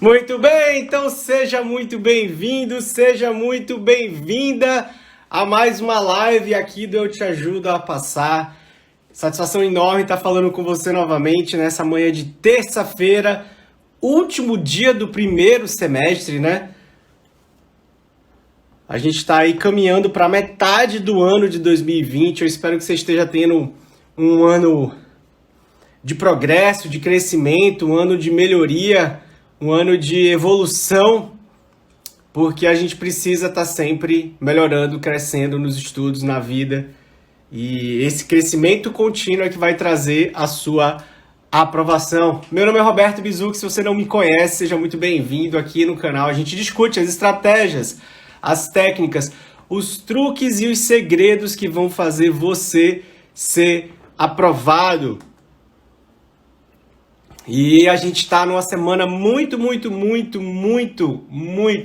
Muito bem, então seja muito bem-vindo, seja muito bem-vinda a mais uma live aqui do Eu Te Ajudo a Passar. Satisfação enorme estar falando com você novamente nessa manhã de terça-feira, último dia do primeiro semestre, né? A gente está aí caminhando para metade do ano de 2020. Eu espero que você esteja tendo um ano de progresso, de crescimento, um ano de melhoria, um ano de evolução, porque a gente precisa estar sempre melhorando, crescendo nos estudos, na vida. E esse crescimento contínuo é que vai trazer a sua aprovação. Meu nome é Roberto Bizuc, se você não me conhece, seja muito bem-vindo aqui no canal. A gente discute as estratégias, as técnicas, os truques e os segredos que vão fazer você ser aprovado. E a gente está numa semana muito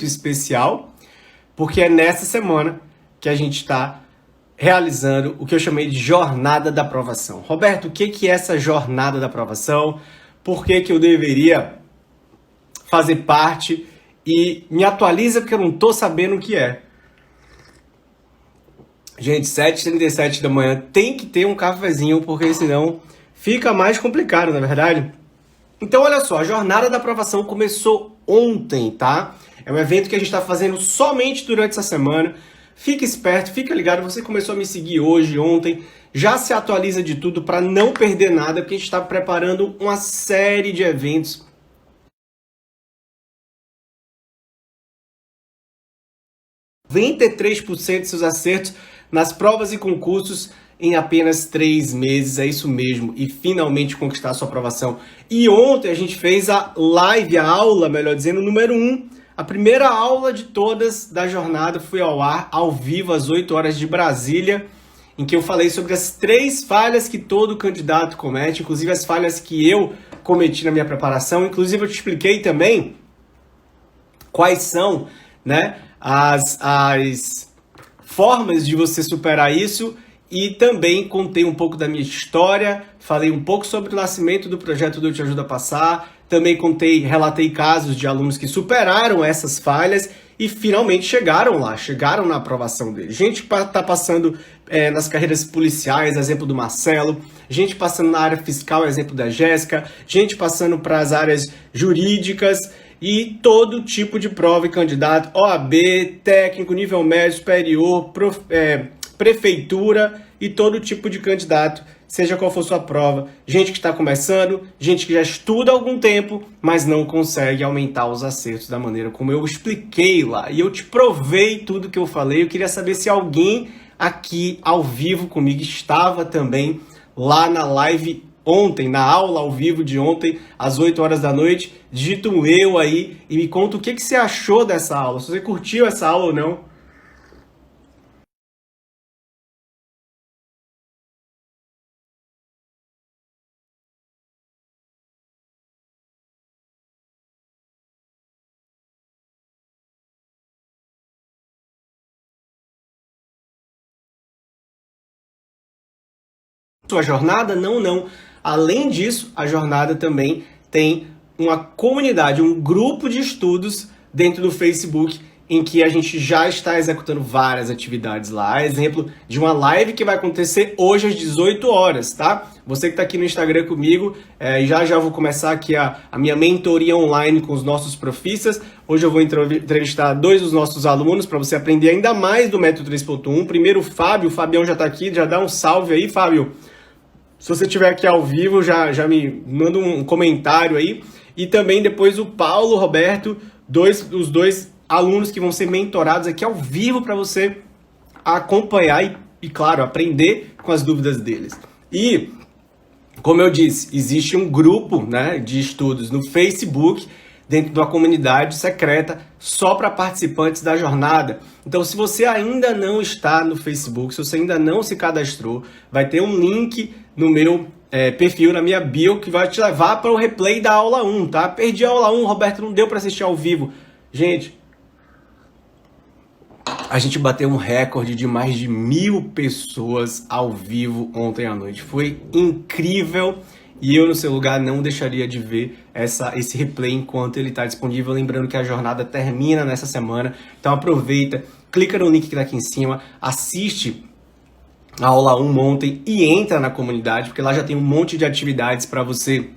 especial, porque é nessa semana que a gente está realizando o que eu chamei de Jornada da Aprovação. Roberto, o que é essa Jornada da Aprovação? Por que eu deveria fazer parte? E me atualiza porque eu não estou sabendo o que é. Gente, 7h37 da manhã tem que ter um cafezinho, porque senão fica mais complicado, na verdade. Então, olha só, a Jornada da Aprovação começou ontem, tá? É um evento que a gente está fazendo somente durante essa semana. Fica esperto, fica ligado. Você começou a me seguir hoje, ontem. Já se atualiza de tudo para não perder nada, porque a gente está preparando uma série de eventos. ,93% de seus acertos nas provas e concursos em apenas 3 meses, é isso mesmo, e finalmente conquistar a sua aprovação. E ontem a gente fez a live, a aula, melhor dizendo, número 1. A primeira aula de todas da jornada foi ao ar, ao vivo, às 8 horas de Brasília, em que eu falei sobre as 3 falhas que todo candidato comete, inclusive as falhas que eu cometi na minha preparação. Inclusive eu te expliquei também quais são, né, as formas de você superar isso. E também contei um pouco da minha história, falei um pouco sobre o nascimento do projeto do Eu Te Ajudo a Passar, também relatei casos de alunos que superaram essas falhas e finalmente chegaram lá, chegaram na aprovação deles. Gente que está passando nas carreiras policiais, exemplo do Marcelo, gente passando na área fiscal, exemplo da Jéssica, gente passando para as áreas jurídicas e todo tipo de prova e candidato, OAB, técnico, nível médio, superior, prefeitura e todo tipo de candidato, seja qual for sua prova. Gente que está começando, gente que já estuda há algum tempo, mas não consegue aumentar os acertos da maneira como eu expliquei lá. E eu te provei tudo que eu falei. Eu queria saber se alguém aqui ao vivo comigo estava também lá na live ontem, na aula ao vivo de ontem, às 8 horas da noite. Digita um eu aí e me conta o que você achou dessa aula. Se você curtiu essa aula ou não. Sua jornada? Não. Além disso, a jornada também tem uma comunidade, um grupo de estudos dentro do Facebook em que a gente já está executando várias atividades lá. Exemplo de uma live que vai acontecer hoje às 18 horas, tá? Você que está aqui no Instagram comigo, já vou começar aqui a minha mentoria online com os nossos profissas. Hoje eu vou entrevistar 2 dos nossos alunos para você aprender ainda mais do método 3.1. Primeiro o Fabião já está aqui, já dá um salve aí, Fábio. Se você estiver aqui ao vivo, já me manda um comentário aí. E também depois o Paulo, Roberto, os dois alunos que vão ser mentorados aqui ao vivo para você acompanhar e, claro, aprender com as dúvidas deles. E, como eu disse, existe um grupo, né, de estudos no Facebook, dentro de uma comunidade secreta, só para participantes da jornada. Então, se você ainda não está no Facebook, se você ainda não se cadastrou, vai ter um link no meu perfil, na minha bio, que vai te levar para o replay da aula 1, tá? Perdi a aula 1, Roberto, não deu para assistir ao vivo. Gente, a gente bateu um recorde de mais de 1.000 pessoas ao vivo ontem à noite. Foi incrível E eu, no seu lugar, não deixaria de ver esse replay enquanto ele está disponível. Lembrando que a jornada termina nessa semana. Então aproveita, clica no link que está aqui em cima, assiste a aula 1 ontem e entra na comunidade, porque lá já tem um monte de atividades para você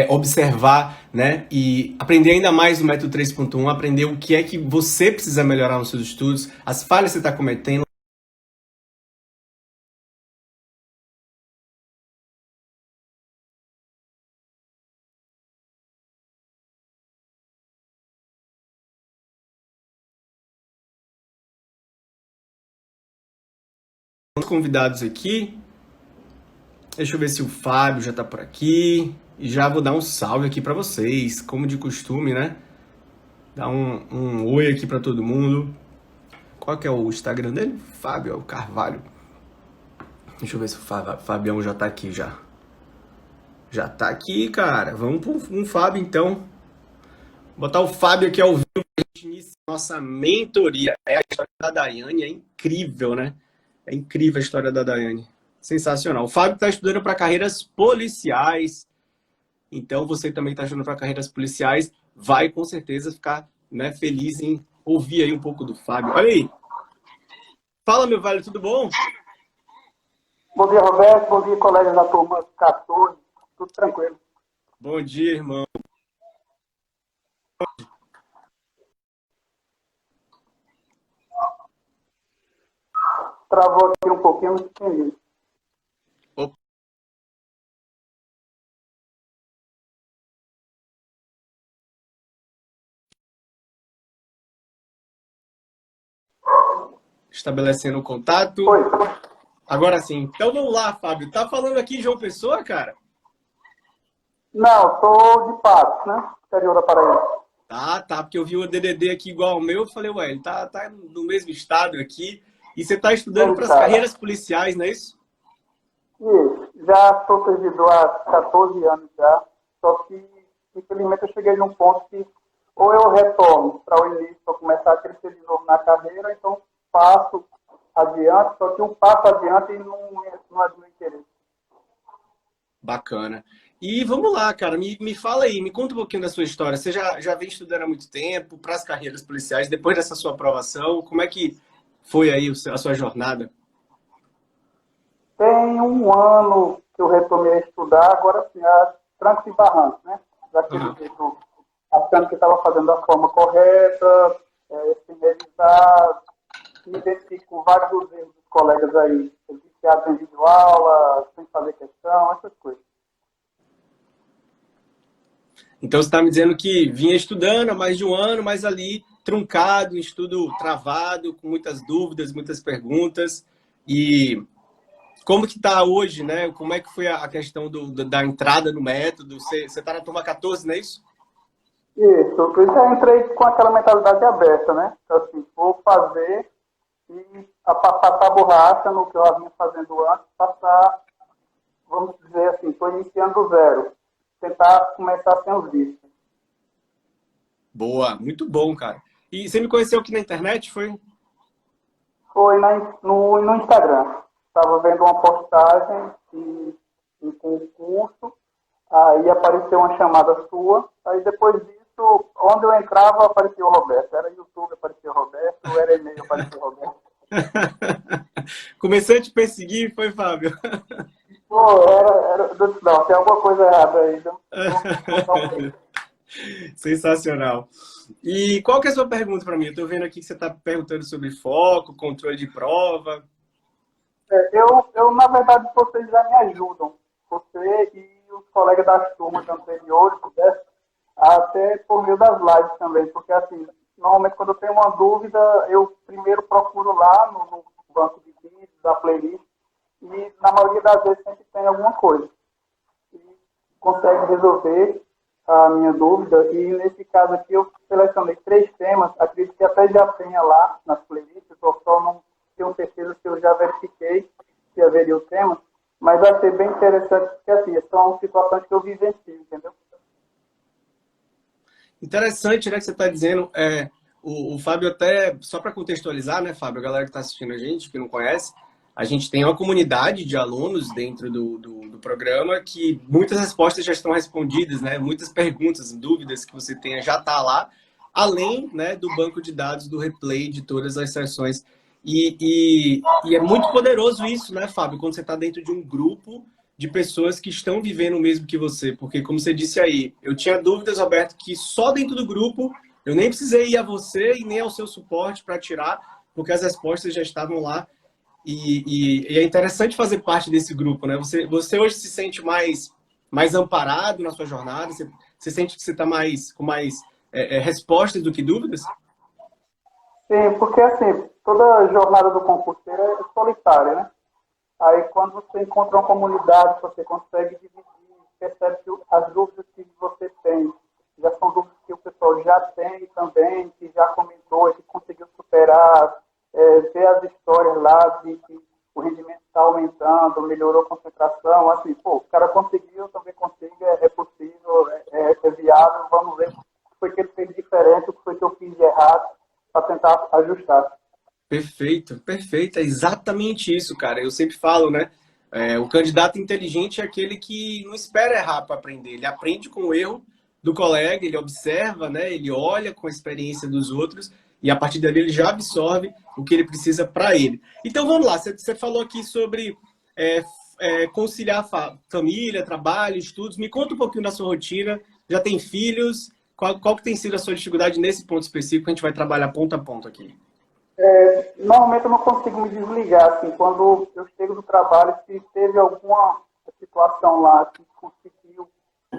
observar, né, e aprender ainda mais do método 3.1, aprender o que é que você precisa melhorar nos seus estudos, as falhas que você está cometendo. Os convidados aqui, deixa eu ver se o Fábio já está por aqui, e já vou dar um salve aqui para vocês, como de costume, né? Dar um oi aqui para todo mundo. Qual que é o Instagram dele? Fábio Carvalho. Deixa eu ver se o Fabião já tá aqui já. Já tá aqui, cara. Vamos para um Fábio, então. Vou botar o Fábio aqui ao vivo pra gente iniciar nossa mentoria. A história da Daiane é incrível, né? É incrível a história da Daiane. Sensacional. O Fábio está estudando para carreiras policiais. Então, você também está estudando para carreiras policiais. Vai, com certeza, ficar, né, feliz em ouvir aí um pouco do Fábio. Olha aí. Fala, meu velho, tudo bom? Bom dia, Roberto. Bom dia, colegas da turma 14. Tudo tranquilo. Bom dia, irmão. Travou aqui um pouquinho, não entendi. Opa. Estabelecendo o contato. Oi. Agora sim. Então vamos lá, Fábio. Tá falando aqui de João Pessoa, cara? Não, tô de Patos, né? Interior da Paraíba. Tá, porque eu vi o DDD aqui igual ao meu, eu falei, ué, ele tá no mesmo estado aqui, e você tá estudando para as carreiras policiais, não é isso? Isso. Já sou servidor há 14 anos já, só que, infelizmente, eu cheguei num ponto que ou eu retorno para o início, para começar a crescer de novo na carreira, então passo adiante, só que um passo adiante e não é do meu interesse. Bacana. E vamos lá, cara, me fala aí, me conta um pouquinho da sua história. Você já vem estudando há muito tempo para as carreiras policiais, depois dessa sua aprovação, como é que foi aí a sua jornada? Tem um ano que eu retomei a estudar, agora sim, a trancos e barrancos, né? Daquele jeito, achando que estava fazendo da forma correta, sem revisar, me identifico com vários dos erros dos colegas aí, viciados em videoaula, sem fazer questão, essas coisas. Então você está me dizendo que vinha estudando há mais de um ano, mas ali truncado, estudo travado, com muitas dúvidas, muitas perguntas. E como que está hoje, né? Como é que foi a questão da entrada no método? Você está na turma 14, não é isso? Isso, eu já entrei com aquela mentalidade aberta, né? Então, assim, vou fazer e passar a borracha no que eu vinha fazendo antes, passar, vamos dizer assim, estou iniciando do zero. Tentar começar sem os vícios. Boa, muito bom, cara. E você me conheceu aqui na internet, foi? Foi no Instagram. Estava vendo uma postagem em concurso, aí apareceu uma chamada sua, aí depois disso, onde eu entrava, aparecia o Roberto. Era YouTube, aparecia o Roberto, era e-mail, aparecia o Roberto. Comecei a te perseguir, foi, Fábio? Pô, não, tem alguma coisa errada aí. Então, Sensacional. E qual que é a sua pergunta para mim? Eu estou vendo aqui que você está perguntando sobre foco, controle de prova. Na verdade, vocês já me ajudam. Você e os colegas das turmas anteriores, até por meio das lives também. Porque, assim, normalmente quando eu tenho uma dúvida, eu primeiro procuro lá no banco de vídeos, da playlist, e na maioria das vezes sempre tem alguma coisa. E consegue resolver a minha dúvida. E nesse caso aqui eu selecionei 3 temas, acredito que até já tenha lá nas playlists, eu só não tenho certeza se eu já verifiquei se haveria o tema, mas vai ser bem interessante, porque assim, são situações que eu vivencio, entendeu? Interessante, né, que você está dizendo. O Fábio até, só para contextualizar, né, Fábio, a galera que está assistindo a gente, que não conhece, a gente tem uma comunidade de alunos dentro do programa, que muitas respostas já estão respondidas, né? Muitas perguntas, dúvidas que você tenha já está lá, além, né, do banco de dados, do replay de todas as sessões. E é muito poderoso isso, né, Fábio? Quando você está dentro de um grupo de pessoas que estão vivendo o mesmo que você. Porque, como você disse aí, eu tinha dúvidas, Roberto, que só dentro do grupo eu nem precisei ir a você e nem ao seu suporte para tirar, porque as respostas já estavam lá. E é interessante fazer parte desse grupo, né? Você hoje se sente mais amparado na sua jornada? Você sente que você está com mais respostas do que dúvidas? Sim, porque assim, toda jornada do concurseiro é solitária, né? Aí quando você encontra uma comunidade, você consegue dividir, percebe que as dúvidas que você tem já são dúvidas que o pessoal já tem também, que já comentou, que conseguiu superar, ver as histórias lá de que o rendimento está aumentando, melhorou a concentração, assim, pô, o cara conseguiu, eu também consigo, é possível, é viável, vamos ver o que foi que ele fez diferente, o que foi que eu fiz de errado, para tentar ajustar. Perfeito, perfeito. É exatamente isso, cara. Eu sempre falo, né? O candidato inteligente é aquele que não espera errar para aprender. Ele aprende com o erro do colega, ele observa, né? Ele olha com a experiência dos outros e a partir dali ele já absorve o que ele precisa para ele. Então vamos lá. Você falou aqui sobre conciliar família, trabalho, estudos. Me conta um pouquinho da sua rotina. Já tem filhos? Qual que tem sido a sua dificuldade nesse ponto específico? A gente vai trabalhar ponto a ponto aqui. Normalmente eu não consigo me desligar, assim, quando eu chego do trabalho, se teve alguma situação lá que conseguiu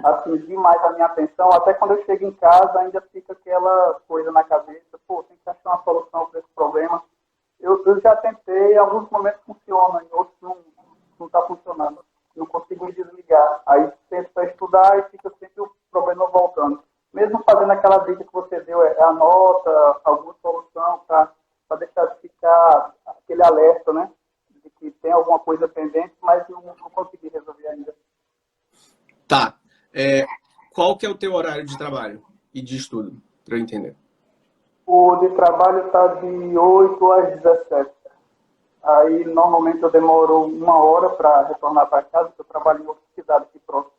assim, demais a minha atenção, até quando eu chego em casa ainda fica aquela coisa na cabeça, pô, tem que achar uma solução para esse problema. Eu já tentei, em alguns momentos funciona, em outros não está funcionando. Não consigo me desligar. Aí tento para estudar e fica sempre o problema voltando. Mesmo fazendo aquela dica que você deu, anota alguma solução para deixar de ficar aquele alerta, né? De que tem alguma coisa pendente, mas não consegui resolver ainda. Tá. Qual que é o teu horário de trabalho e de estudo, para eu entender? O de trabalho está de 8 às 17. Aí, normalmente, eu demoro 1 hora para retornar para casa, porque eu trabalho em outra cidade aqui próximo.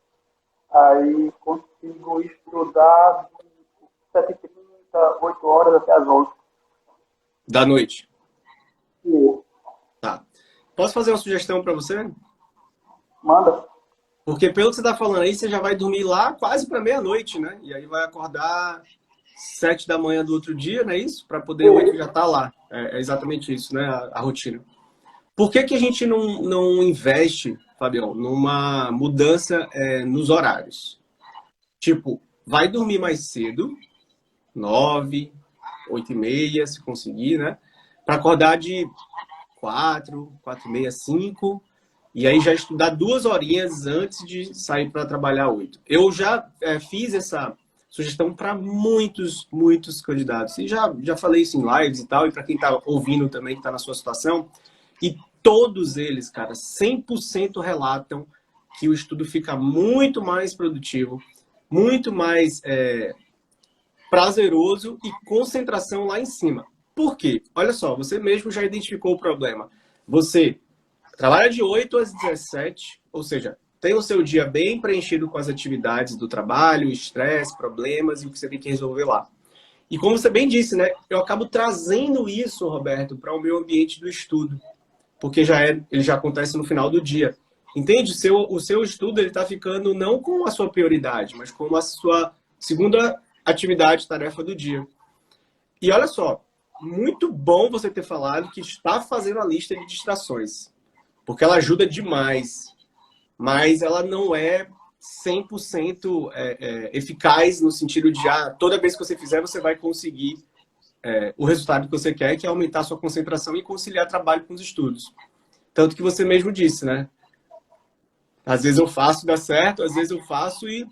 Aí, consigo estudar de 7h30, 8 horas até as 11. Da noite? Sim. Tá. Posso fazer uma sugestão para você? Manda. Porque pelo que você está falando aí, você já vai dormir lá quase para meia-noite, né? E aí vai acordar 7 da manhã do outro dia, não é isso? Para poder 8 já estar lá. É exatamente isso, né? A rotina. Por que a gente não investe, Fabião, numa mudança nos horários? Tipo, vai dormir mais cedo, 9, 8h30, se conseguir, né? Para acordar de 4, 4h30, 5, e aí já estudar 2 horinhas antes de sair para trabalhar 8. Eu já fiz essa sugestão para muitos candidatos. E já falei isso em lives e tal, e para quem está ouvindo também, que está na sua situação, e todos eles, cara, 100% relatam que o estudo fica muito mais produtivo, muito mais prazeroso e concentração lá em cima. Por quê? Olha só, você mesmo já identificou o problema. Você trabalha de 8 às 17, ou seja, tem o seu dia bem preenchido com as atividades do trabalho, estresse, problemas e o que você tem que resolver lá. E como você bem disse, né, eu acabo trazendo isso, Roberto, para o meu ambiente do estudo, porque ele já acontece no final do dia. Entende? O seu estudo está ficando não com a sua prioridade, mas com a sua segunda atividade, tarefa do dia. E olha só, muito bom você ter falado que está fazendo a lista de distrações, porque ela ajuda demais, mas ela não é 100% eficaz no sentido de toda vez que você fizer, você vai conseguir o resultado que você quer, que é aumentar a sua concentração e conciliar trabalho com os estudos. Tanto que você mesmo disse, né? Às vezes eu faço, dá certo, às vezes eu faço e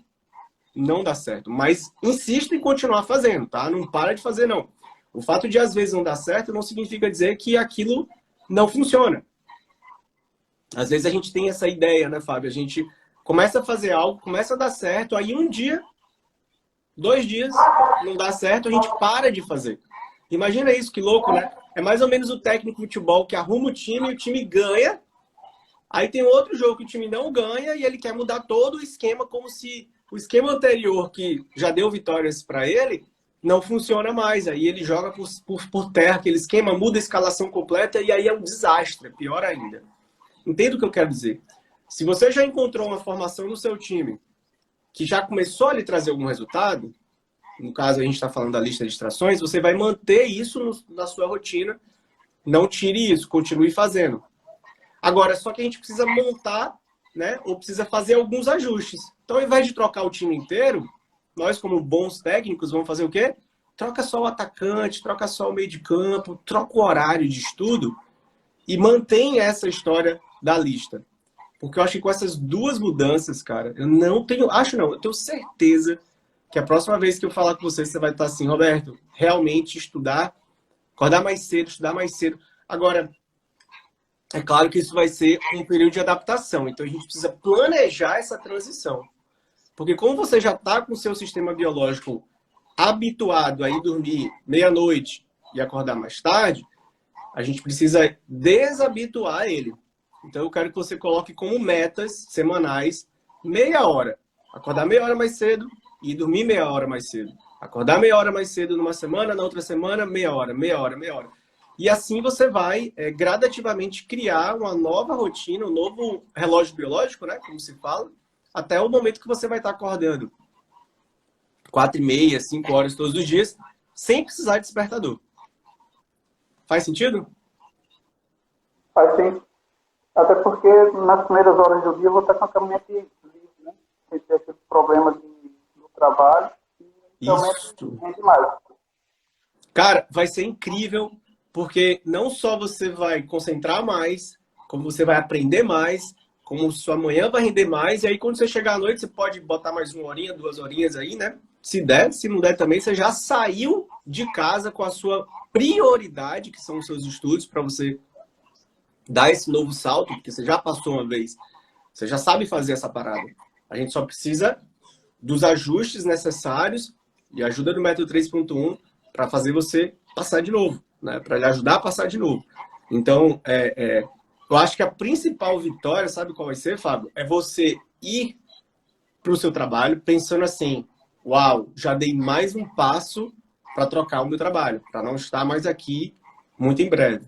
não dá certo. Mas insista em continuar fazendo, tá? Não para de fazer, não. O fato de às vezes não dar certo não significa dizer que aquilo não funciona. Às vezes a gente tem essa ideia, né, Fábio? A gente começa a fazer algo, começa a dar certo, aí 1 dia, 2 dias, não dá certo, a gente para de fazer. Imagina isso, que louco, né? É mais ou menos o técnico de futebol que arruma o time e o time ganha. Aí tem outro jogo que o time não ganha e ele quer mudar todo o esquema, como se o esquema anterior, que já deu vitórias para ele, não funciona mais. Aí ele joga por terra aquele esquema, muda a escalação completa e aí é um desastre, pior ainda. Entendo o que eu quero dizer. Se você já encontrou uma formação no seu time que já começou a lhe trazer algum resultado, no caso a gente está falando da lista de distrações, você vai manter isso na sua rotina, não tire isso, continue fazendo. Agora, só que a gente precisa montar, né, ou precisa fazer alguns ajustes. Então, ao invés de trocar o time inteiro, nós, como bons técnicos, vamos fazer o quê? Troca só o atacante, troca só o meio de campo, troca o horário de estudo e mantém essa história da lista. Porque eu acho que com essas duas mudanças, cara, eu não tenho... Acho não, eu tenho certeza que a próxima vez que eu falar com você, você vai estar assim, Roberto, realmente estudar, acordar mais cedo, estudar mais cedo. Agora, é claro que isso vai ser um período de adaptação. Então, a gente precisa planejar essa transição. Porque como você já está com o seu sistema biológico habituado a ir dormir meia-noite e acordar mais tarde, a gente precisa desabituar ele. Então, eu quero que você coloque como metas semanais meia hora. Acordar meia hora mais cedo e dormir meia hora mais cedo. Acordar meia hora mais cedo numa semana, na outra semana, meia hora, meia hora, meia hora. E assim você vai gradativamente criar uma nova rotina, um novo relógio biológico, né, como se fala, até o momento que você vai estar acordando 4h30, 5 horas todos os dias, sem precisar de despertador. Faz sentido? Faz sim. Até porque nas primeiras horas do dia eu vou estar com a caminhonete livre, né? Sem ter aquele problema do trabalho. E realmente rende mais. Cara, vai ser incrível, porque não só você vai concentrar mais, como você vai aprender mais, como sua manhã vai render mais, e aí quando você chegar à noite, você pode botar mais 1 horinha, 2 horinhas aí, né? Se der, se não der também, você já saiu de casa com a sua prioridade, que são os seus estudos, para você dar esse novo salto, porque você já passou uma vez, você já sabe fazer essa parada. A gente só precisa dos ajustes necessários e ajuda do método 3.1 para fazer você passar de novo, né? Para lhe ajudar a passar de novo. Então, eu acho que a principal vitória, sabe qual vai ser, Fábio? É você ir para o seu trabalho pensando assim, uau, já dei mais um passo para trocar o meu trabalho, para não estar mais aqui muito em breve.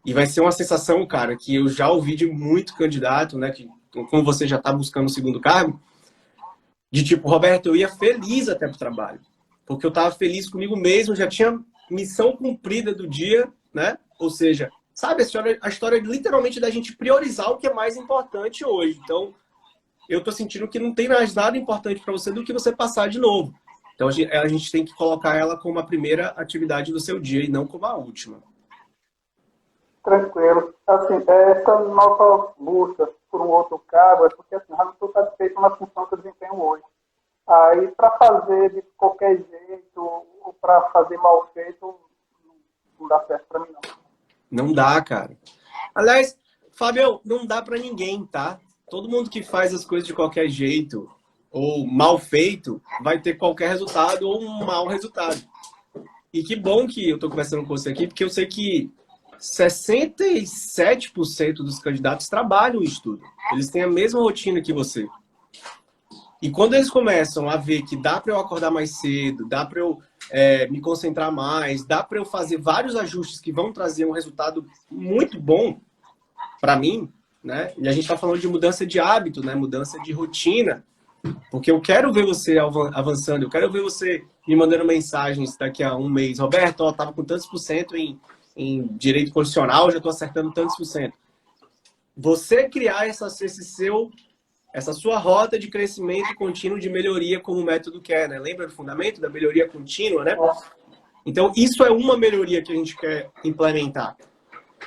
E vai ser uma sensação, cara, que eu já ouvi de muito candidato, né? Que, como você já está buscando o segundo cargo, de tipo, Roberto, eu ia feliz até pro trabalho. Porque eu estava feliz comigo mesmo, já tinha missão cumprida do dia, né? Ou seja, sabe, a história literalmente da gente priorizar o que é mais importante hoje. Então, eu tô sentindo que não tem mais nada importante para você do que você passar de novo. Então, a gente tem que colocar ela como a primeira atividade do seu dia e não como a última. Tranquilo. Assim, essa nossa busca por um outro cargo é porque assim, eu não estou satisfeito na função que eu desempenho hoje. Aí, para fazer de qualquer jeito, ou para fazer mal feito, não dá certo para mim, não. Não dá, cara. Aliás, Fábio, não dá para ninguém, tá? Todo mundo que faz as coisas de qualquer jeito ou mal feito vai ter qualquer resultado ou um mau resultado. E que bom que eu tô conversando com você aqui, porque eu sei que 67% dos candidatos trabalham e estudam. Eles têm a mesma rotina que você. E quando eles começam a ver que dá para eu acordar mais cedo, dá para eu me concentrar mais, dá para eu fazer vários ajustes que vão trazer um resultado muito bom para mim, né? E a gente está falando de mudança de hábito, né? Mudança de rotina, porque eu quero ver você avançando, eu quero ver você me mandando mensagens daqui a um mês. Roberto, eu estava com tantos por cento em direito constitucional, já estou acertando tantos por cento. Você criar essa sua rota de crescimento contínuo de melhoria como o método quer, né? Lembra do fundamento da melhoria contínua, né? Então, isso é uma melhoria que a gente quer implementar.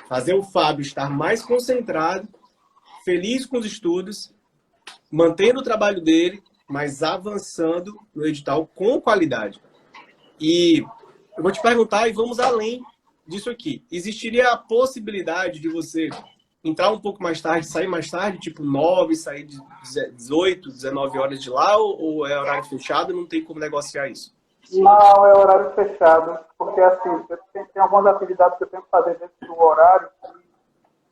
Fazer o Fábio estar mais concentrado, feliz com os estudos, mantendo o trabalho dele, mas avançando no edital com qualidade. E eu vou te perguntar, e vamos além disso aqui. Existiria a possibilidade de você entrar um pouco mais tarde, sair mais tarde, tipo 9, sair de 18, 19 horas de lá, ou é horário fechado e não tem como negociar isso? Não, é horário fechado, porque assim, tem algumas atividades que eu tenho que fazer dentro do horário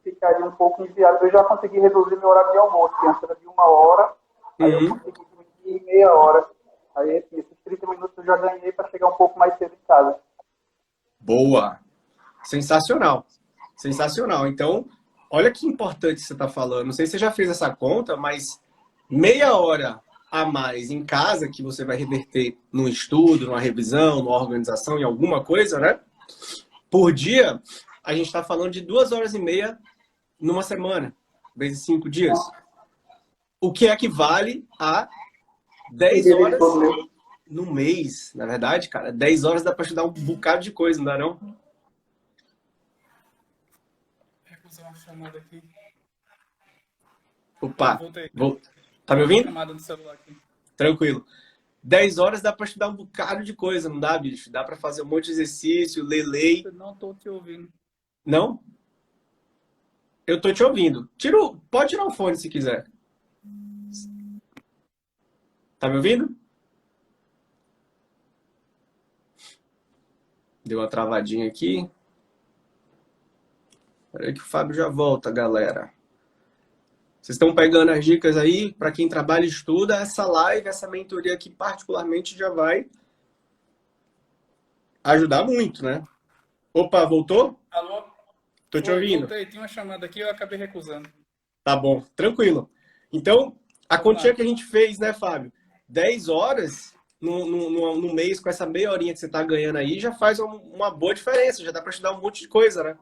que ficaria um pouco inviável. Eu já consegui reduzir meu horário de almoço, que antes era de 1 hora, aí eu consegui diminuir meia hora. Aí, assim, esses 30 minutos eu já ganhei para chegar um pouco mais cedo em casa. Boa! Sensacional. Sensacional. Então, olha que importante você está falando. Não sei se você já fez essa conta, mas meia hora a mais em casa, que você vai reverter num estudo, numa revisão, numa organização, em alguma coisa, né? Por dia, a gente está falando de 2 horas e meia numa semana, vezes 5 dias. O que equivale a 10 horas no mês. Na verdade, cara, 10 horas dá para estudar um bocado de coisa, não dá não? Recusar uma chamada aqui. Opa, Voltei. Tá me ouvindo? Chamada no celular aqui. Tranquilo. 10 horas dá para estudar um bocado de coisa, não dá, bicho? Dá para fazer um monte de exercício, ler lei. Eu não tô te ouvindo. Não? Eu tô te ouvindo. Pode tirar o fone se quiser. Tá me ouvindo? Deu uma travadinha aqui. Espera aí que o Fábio já volta, galera. Vocês estão pegando as dicas aí? Para quem trabalha e estuda, essa live, essa mentoria aqui particularmente já vai ajudar muito, né? Opa, voltou? Alô? Tô te ouvindo. Voltei, tinha uma chamada aqui, eu acabei recusando. Tá bom, tranquilo. Então, a continha que a gente fez, né, Fábio? 10 horas no mês, com essa meia horinha que você tá ganhando aí, já faz uma boa diferença. Já dá para estudar um monte de coisa, né?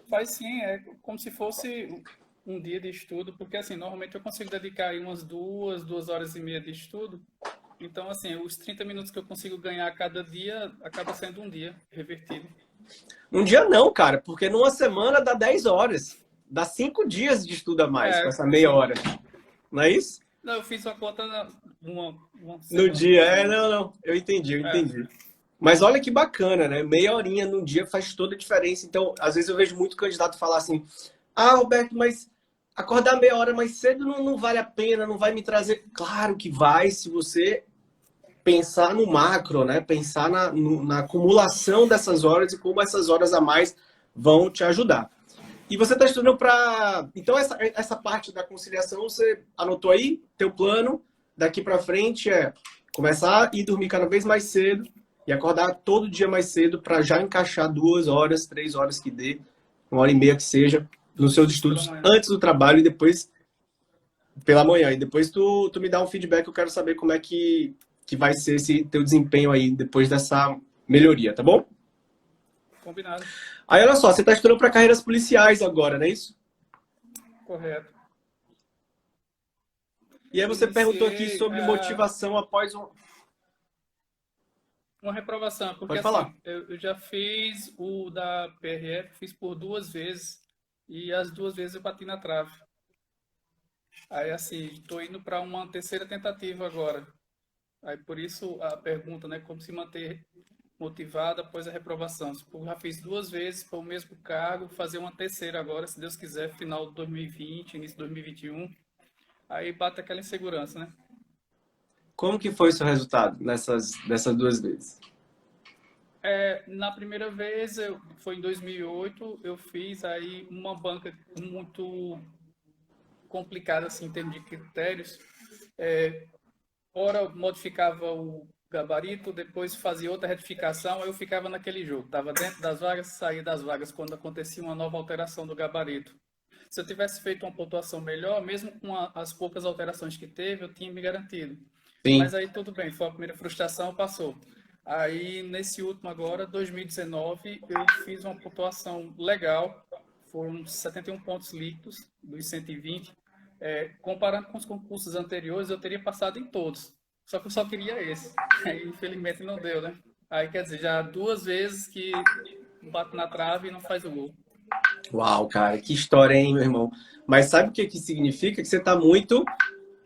Faz sim, é como se fosse um dia de estudo, porque assim, normalmente eu consigo dedicar aí umas 2 horas e meia de estudo. Então, assim, os 30 minutos que eu consigo ganhar a cada dia, acaba sendo um dia revertido. Um dia não, cara, porque numa semana dá 10 horas. Dá 5 dias de estudo a mais com essa meia hora. Não é isso? Não, eu fiz uma conta no dia. Não. Eu entendi. Mas olha que bacana, né? Meia horinha no dia faz toda a diferença. Então, às vezes eu vejo muito candidato falar assim: ah, Roberto, mas acordar meia hora mais cedo não vale a pena, não vai me trazer. Claro que vai, se você pensar no macro, né? Pensar na acumulação dessas horas e como essas horas a mais vão te ajudar. E você está estudando para... Então, essa parte da conciliação, você anotou aí? Teu plano daqui para frente é começar a ir dormir cada vez mais cedo e acordar todo dia mais cedo para já encaixar 2 horas, 3 horas que dê, 1 hora e meia que seja, nos seus estudos antes do trabalho e depois pela manhã. E depois tu me dá um feedback, eu quero saber como é que vai ser esse teu desempenho aí depois dessa melhoria, tá bom? Combinado. Aí, olha só, você está estudando para carreiras policiais agora, não é isso? Correto. E aí você perguntou aqui sobre motivação após uma reprovação, porque Pode falar. Assim, eu já fiz o da PRF, fiz por 2 vezes, e as 2 vezes eu bati na trave. Aí, assim, estou indo para uma terceira tentativa agora. Aí, por isso, a pergunta, né, como se manter motivado após a reprovação. Eu já fiz 2 vezes para o mesmo cargo, fazer uma terceira agora, se Deus quiser, final de 2020, início de 2021. Aí bate aquela insegurança, né? Como que foi o seu resultado dessas 2 vezes? Na primeira vez, foi em 2008, eu fiz aí uma banca muito complicada, assim, em termos de critérios. Ora, modificava o gabarito, depois fazia outra retificação, eu ficava naquele jogo. Estava dentro das vagas, saía das vagas quando acontecia uma nova alteração do gabarito. Se eu tivesse feito uma pontuação melhor, mesmo com as poucas alterações que teve, eu tinha me garantido. Sim. Mas aí tudo bem, foi a primeira frustração, passou. Aí, nesse último agora, 2019, eu fiz uma pontuação legal, foram 71 pontos líquidos dos 120. Comparando com os concursos anteriores, eu teria passado em todos. Só que eu só queria esse. Aí, infelizmente, não deu, né? Aí, quer dizer, já 2 vezes que bate na trave e não faz o gol. Uau, cara, que história, hein, meu irmão? Mas sabe o que significa? Que você está muito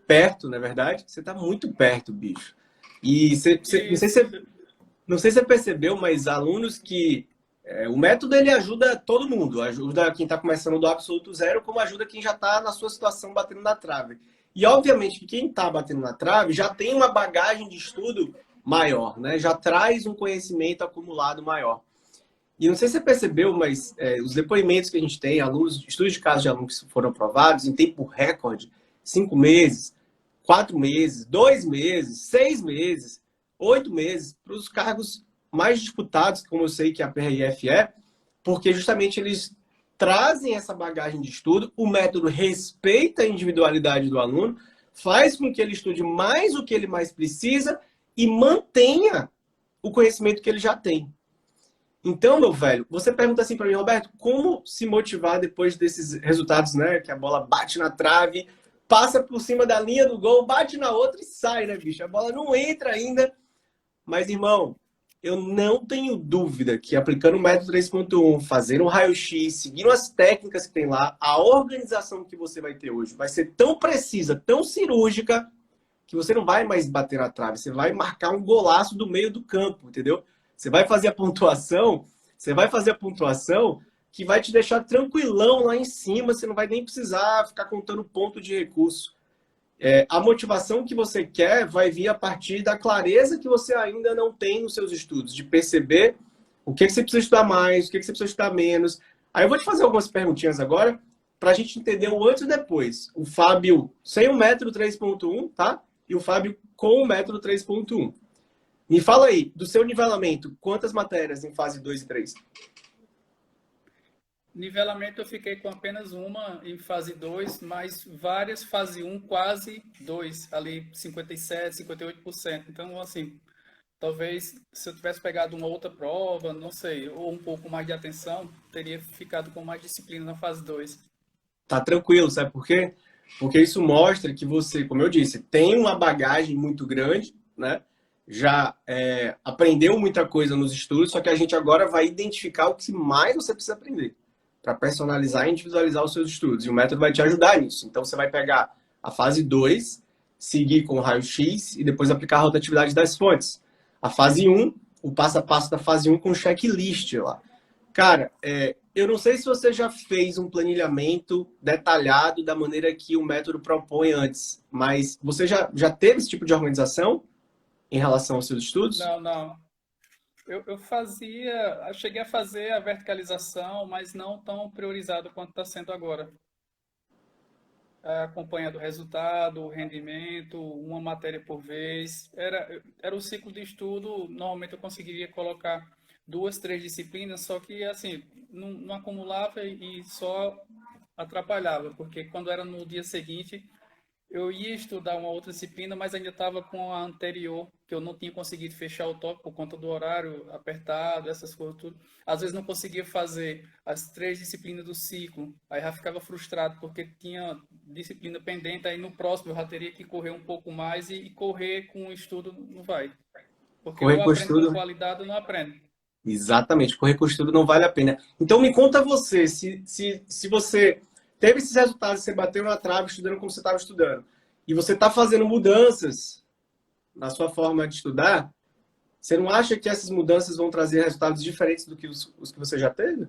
perto, não é verdade? Você está muito perto, bicho. E não sei se você percebeu, mas alunos que... o método, ele ajuda todo mundo. Ajuda quem está começando do absoluto zero, como ajuda quem já está na sua situação batendo na trave. E, obviamente, que quem está batendo na trave já tem uma bagagem de estudo maior, né? Já traz um conhecimento acumulado maior. E não sei se você percebeu, mas os depoimentos que a gente tem, alunos, estudos de casos de alunos que foram aprovados em tempo recorde, 5 meses, 4 meses, 2 meses, 6 meses, 8 meses, para os cargos mais disputados, como eu sei que a PRF porque justamente eles trazem essa bagagem de estudo, o método respeita a individualidade do aluno, faz com que ele estude mais o que ele mais precisa e mantenha o conhecimento que ele já tem. Então, meu velho, você pergunta assim para mim, Roberto, como se motivar depois desses resultados, né? Que a bola bate na trave, passa por cima da linha do gol, bate na outra e sai, né, bicho? A bola não entra ainda. Mas, irmão, eu não tenho dúvida que aplicando o método 3.1, fazendo um raio-x, seguindo as técnicas que tem lá, a organização que você vai ter hoje vai ser tão precisa, tão cirúrgica, que você não vai mais bater na trave, você vai marcar um golaço do meio do campo, entendeu? Você vai fazer a pontuação que vai te deixar tranquilão lá em cima, você não vai nem precisar ficar contando ponto de recurso. A motivação que você quer vai vir a partir da clareza que você ainda não tem nos seus estudos, de perceber o que você precisa estudar mais, o que você precisa estudar menos. Aí eu vou te fazer algumas perguntinhas agora, para a gente entender o antes e depois. O Fábio sem o método 3.1, tá? E o Fábio com o método 3.1. Me fala aí, do seu nivelamento, quantas matérias em fase 2 e 3? Nivelamento eu fiquei com apenas uma em fase 2, mas várias fase 1, quase 2, ali 57%, 58%. Então, assim, talvez se eu tivesse pegado uma outra prova, não sei, ou um pouco mais de atenção, teria ficado com mais disciplina na fase 2. Tá tranquilo, sabe por quê? Porque isso mostra que você, como eu disse, tem uma bagagem muito grande, né? Já aprendeu muita coisa nos estudos, só que a gente agora vai identificar o que mais você precisa aprender para personalizar e individualizar os seus estudos. E o método vai te ajudar nisso. Então, você vai pegar a fase 2, seguir com o raio-x e depois aplicar a rotatividade das fontes. A fase 1, o passo a passo da fase 1 com checklist lá. Cara, eu não sei se você já fez um planilhamento detalhado da maneira que o método propõe antes, mas você já teve esse tipo de organização em relação aos seus estudos? Não. Eu cheguei a fazer a verticalização, mas não tão priorizado quanto está sendo agora. Acompanhando o resultado, o rendimento, uma matéria por vez. Era o ciclo de estudo, normalmente eu conseguiria colocar 2, 3 disciplinas, só que assim, não acumulava e só atrapalhava, porque quando era no dia seguinte, eu ia estudar uma outra disciplina, mas ainda estava com a anterior, que eu não tinha conseguido fechar o tópico por conta do horário apertado, essas coisas tudo. Às vezes não conseguia fazer as 3 disciplinas do ciclo, aí já ficava frustrado, porque tinha disciplina pendente, aí no próximo eu já teria que correr um pouco mais e correr com o estudo não vai. Porque Correr eu com o aprendo com estudo. qualidade ou não aprendo. Exatamente, correr com o estudo não vale a pena. Então me conta você, se você teve esses resultados, você bateu na trave estudando como você estava estudando, e você está fazendo mudanças na sua forma de estudar, você não acha que essas mudanças vão trazer resultados diferentes do que os que você já teve?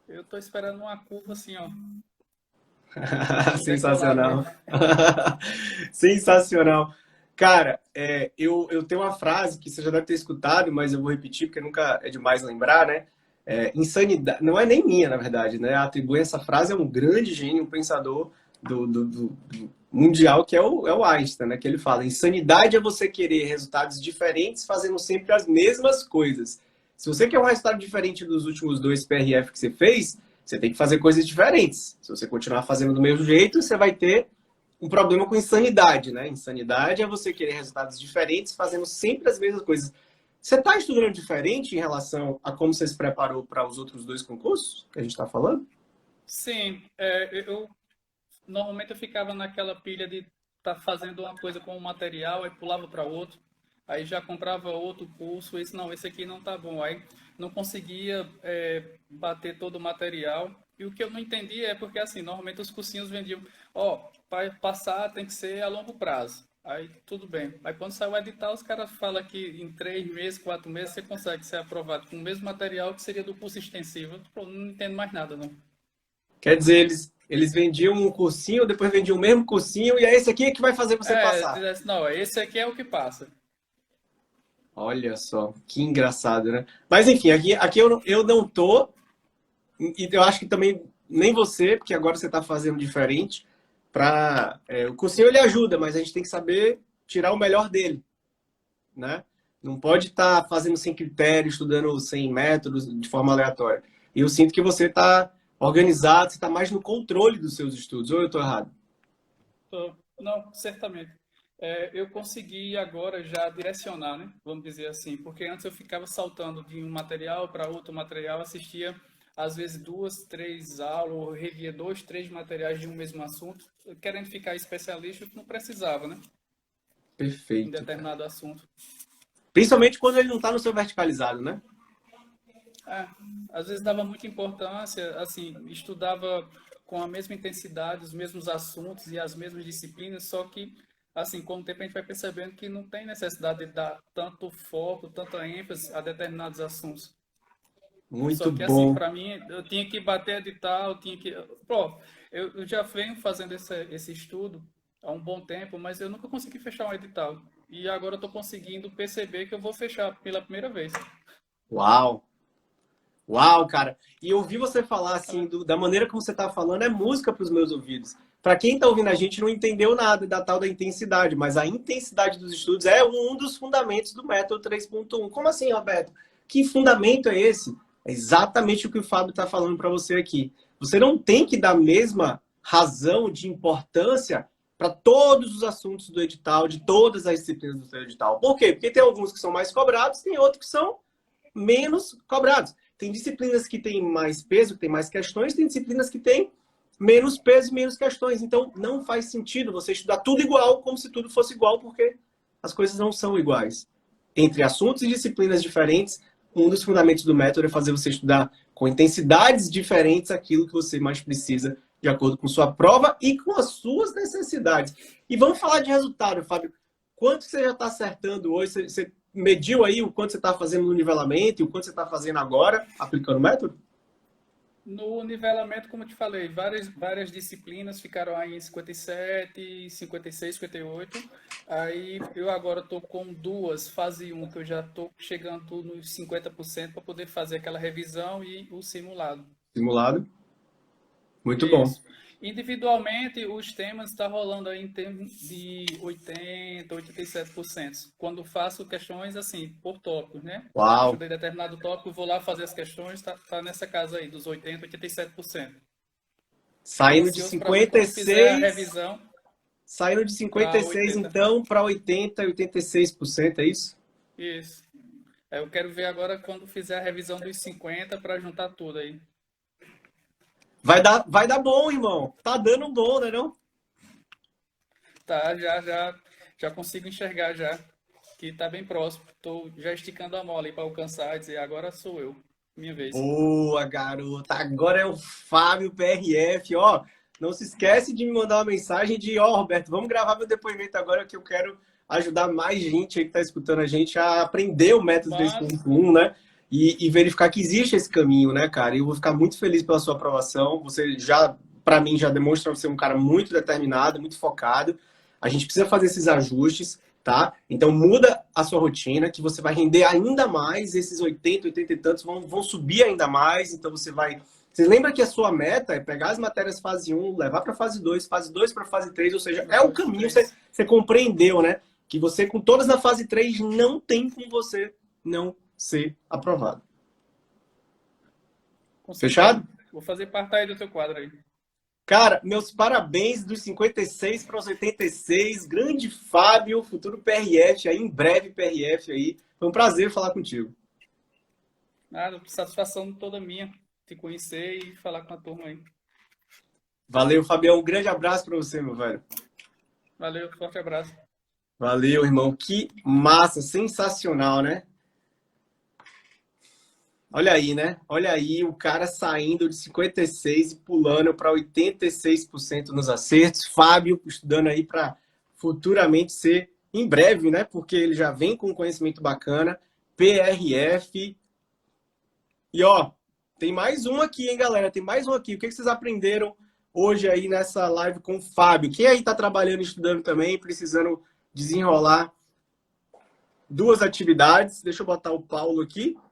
Eu estou esperando uma curva assim, ó, decolar Sensacional. mesmo. Sensacional. Cara, eu tenho uma frase que você já deve ter escutado, mas eu vou repetir porque nunca é demais lembrar, né? Insanidade, não é nem minha, na verdade, né? Atribui essa frase a um grande gênio, um pensador do mundial, que é o Einstein, né? Que ele fala: insanidade é você querer resultados diferentes fazendo sempre as mesmas coisas. Se você quer um resultado diferente dos últimos 2 PRF que você fez, você tem que fazer coisas diferentes. Se você continuar fazendo do mesmo jeito, você vai ter um problema com insanidade, né? Insanidade é você querer resultados diferentes fazendo sempre as mesmas coisas. Você está estudando diferente em relação a como você se preparou para os outros 2 concursos que a gente está falando? Sim, normalmente eu ficava naquela pilha de estar fazendo uma coisa com um material, aí pulava para outro, aí já comprava outro curso, esse aqui não tá bom, aí não conseguia bater todo o material. E o que eu não entendia é porque, assim, normalmente os cursinhos vendiam, para passar tem que ser a longo prazo. Aí tudo bem. Aí quando sai o edital, os caras falam que em 3 meses, 4 meses, você consegue ser aprovado com o mesmo material que seria do curso extensivo. Eu não entendo mais nada, não. Quer dizer, eles vendiam um cursinho, depois vendiam o mesmo cursinho, e é esse aqui que vai fazer você passar. Não, esse aqui é o que passa. Olha só, que engraçado, né? Mas enfim, aqui eu não tô, e eu acho que também nem você, porque agora você está fazendo diferente. O cursinho ele ajuda, mas a gente tem que saber tirar o melhor dele, né? Não pode estar fazendo sem critério, estudando sem métodos, de forma aleatória. E eu sinto que você está organizado, você está mais no controle dos seus estudos, ou eu estou errado? Não, certamente. Eu consegui agora já direcionar, né? Vamos dizer assim, porque antes eu ficava saltando de um material para outro material, assistia às vezes 2, 3 aulas, ou revia 2, 3 materiais de um mesmo assunto, querendo ficar especialista, não precisava, né? Em Perfeito, cara. determinado assunto. Principalmente quando ele não está no seu verticalizado, né? É, às vezes dava muita importância, assim, estudava com a mesma intensidade, os mesmos assuntos e as mesmas disciplinas, só que, assim, com o tempo a gente vai percebendo que não tem necessidade de dar tanto foco, tanta ênfase a determinados assuntos. Muito Só que, assim, bom. para mim, eu tinha que bater edital, tinha que... Pô, eu já venho fazendo esse estudo há um bom tempo, mas eu nunca consegui fechar um edital. E agora eu estou conseguindo perceber que eu vou fechar pela primeira vez. Uau! Uau, cara. E ouvir você falar assim, da maneira como você está falando, é música para os meus ouvidos. Para quem está ouvindo a gente não entendeu nada da tal da intensidade, mas a intensidade dos estudos é um dos fundamentos do método 3.1. Como assim, Roberto? Que fundamento é esse? É exatamente o que o Fábio está falando para você aqui. Você não tem que dar a mesma razão de importância para todos os assuntos do edital, de todas as disciplinas do seu edital. Por quê? Porque tem alguns que são mais cobrados, tem outros que são menos cobrados. Tem disciplinas que têm mais peso, que têm mais questões, tem disciplinas que têm menos peso e menos questões. Então, não faz sentido você estudar tudo igual, como se tudo fosse igual, porque as coisas não são iguais. Entre assuntos e disciplinas diferentes, um dos fundamentos do método é fazer você estudar com intensidades diferentes aquilo que você mais precisa, de acordo com sua prova e com as suas necessidades. E vamos falar de resultado, Fábio. Quanto você já está acertando hoje? Você mediu aí o quanto você está fazendo no nivelamento e o quanto você está fazendo agora, aplicando o método? No nivelamento, como eu te falei, várias disciplinas ficaram aí em 57, 56, 58. Aí eu agora estou com duas, fase 1, que eu já estou chegando nos 50% para poder fazer aquela revisão e o simulado. Simulado. Muito bom. Isso. Individualmente, os temas estão rolando aí em termos de 80, 87%. Quando faço questões assim, por tópicos, né? Uau. Estudei determinado tópico, vou lá fazer as questões, tá nessa casa aí, dos 80, 87%. Estou Saindo de ansioso para ver quando fizer a 56, revisão saindo de para 56 80. então para 80, 86%, é isso? Isso. Eu quero ver agora quando fizer a revisão dos 50 para juntar tudo aí. Vai dar bom, irmão. Tá dando bom, né não? Tá, já consigo enxergar já que tá bem próximo. Estou já esticando a mola aí para alcançar e dizer, agora sou eu, minha vez. Boa, garota. Agora é o Fábio PRF, ó. Não se esquece de me mandar uma mensagem de, ó, Roberto, vamos gravar meu depoimento agora que eu quero ajudar mais gente aí que tá escutando a gente a aprender o método Mas, 3.1, né? E verificar que existe esse caminho, né, cara? E eu vou ficar muito feliz pela sua aprovação. Você já, para mim, já demonstra ser um cara muito determinado, muito focado. A gente precisa fazer esses ajustes, tá? Então muda a sua rotina, que você vai render ainda mais. Esses 80, 80 e tantos vão subir ainda mais. Então você vai... Você lembra que a sua meta é pegar as matérias fase 1, levar para fase 2 para fase 3, ou seja, é o caminho, você compreendeu, né? Que você, com todas na fase 3, não tem como você não ser aprovado. Fechado? Vou fazer parte aí do teu quadro aí. Cara, meus parabéns dos 56 para os 86. Grande Fábio, futuro PRF aí, em breve PRF aí. Foi um prazer falar contigo. Nada, satisfação toda minha te conhecer e falar com a turma aí. Valeu, Fabião. Um grande abraço para você, meu velho. Valeu, forte abraço. Valeu, irmão. Que massa, sensacional, né? Olha aí, né? Olha aí o cara saindo de 56 e pulando para 86% nos acertos. Fábio estudando aí para futuramente ser, em breve, né? Porque ele já vem com conhecimento bacana. PRF. E ó, tem mais um aqui, hein, galera? Tem mais um aqui. O que vocês aprenderam hoje aí nessa live com o Fábio? Quem aí tá trabalhando e estudando também, precisando desenrolar duas atividades. Deixa eu botar o Paulo aqui. Vou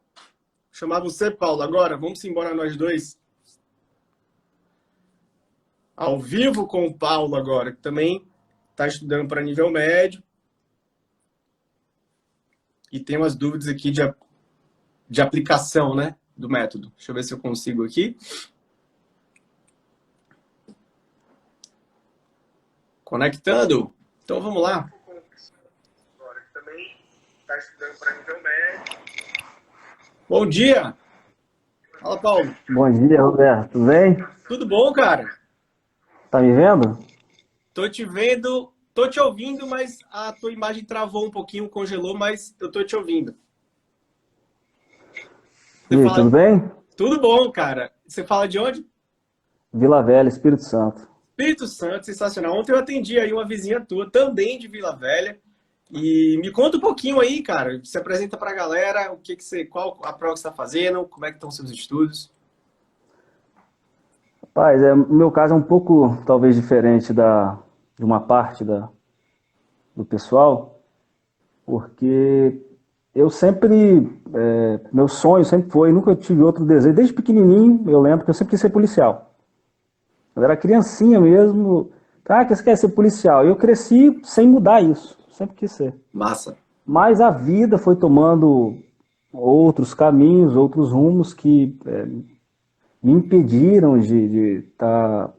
chamar você, Paulo, agora. Vamos embora nós dois. Ao vivo com o Paulo agora, que também está estudando para nível médio. E tem umas dúvidas aqui de aplicação, né, do método. Deixa eu ver se eu consigo aqui. Conectando. Então, vamos lá. Agora, que também está estudando para nível médio. Bom dia. Fala, Paulo. Bom dia, Roberto. Tudo bem? Tudo bom, cara? Tá me vendo? Tô te vendo, tô te ouvindo, mas a tua imagem travou um pouquinho, congelou, mas eu tô te ouvindo. E aí, tudo bem? Tudo bom, cara. Você fala de onde? Vila Velha, Espírito Santo. Espírito Santo, sensacional. Ontem eu atendi aí uma vizinha tua, também de Vila Velha. E me conta um pouquinho aí, cara. Se apresenta pra galera, qual a prova que você tá fazendo, como é que estão os seus estudos? Rapaz, o meu caso é um pouco, talvez, diferente de uma parte do pessoal, porque eu sempre, meu sonho sempre foi, nunca tive outro desejo, desde pequenininho, eu lembro que eu sempre quis ser policial. Eu era criancinha mesmo, que você quer ser policial? E eu cresci sem mudar isso, sempre quis ser. Massa. Mas a vida foi tomando outros caminhos, outros rumos que me impediram de estar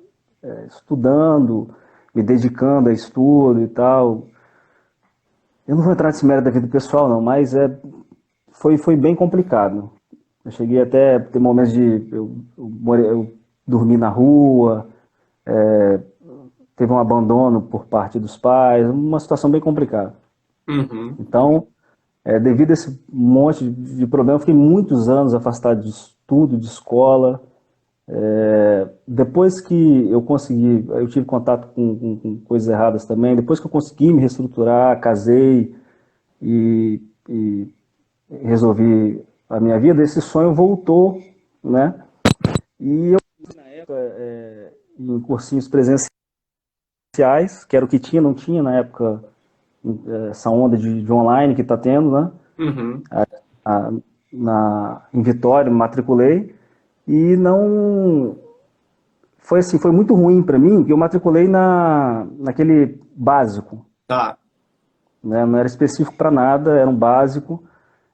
estudando, me dedicando a estudo e tal. Eu não vou entrar nesse mérito da vida pessoal, não, mas foi bem complicado. Eu cheguei até a ter momentos eu dormi na rua, teve um abandono por parte dos pais, uma situação bem complicada. Uhum. Então, devido a esse monte de problema, eu fiquei muitos anos afastado de estudo, de escola. Depois que eu consegui, eu tive contato com coisas erradas também, depois que eu consegui me reestruturar, casei e resolvi a minha vida, esse sonho voltou, né? E eu, na época, em cursinhos presenciais, que era o que tinha, não tinha na época essa onda de online que está tendo, né? Uhum. Em Vitória, me matriculei e não... Foi assim, foi muito ruim para mim, que eu matriculei naquele básico. Tá. Né? Não era específico para nada, era um básico.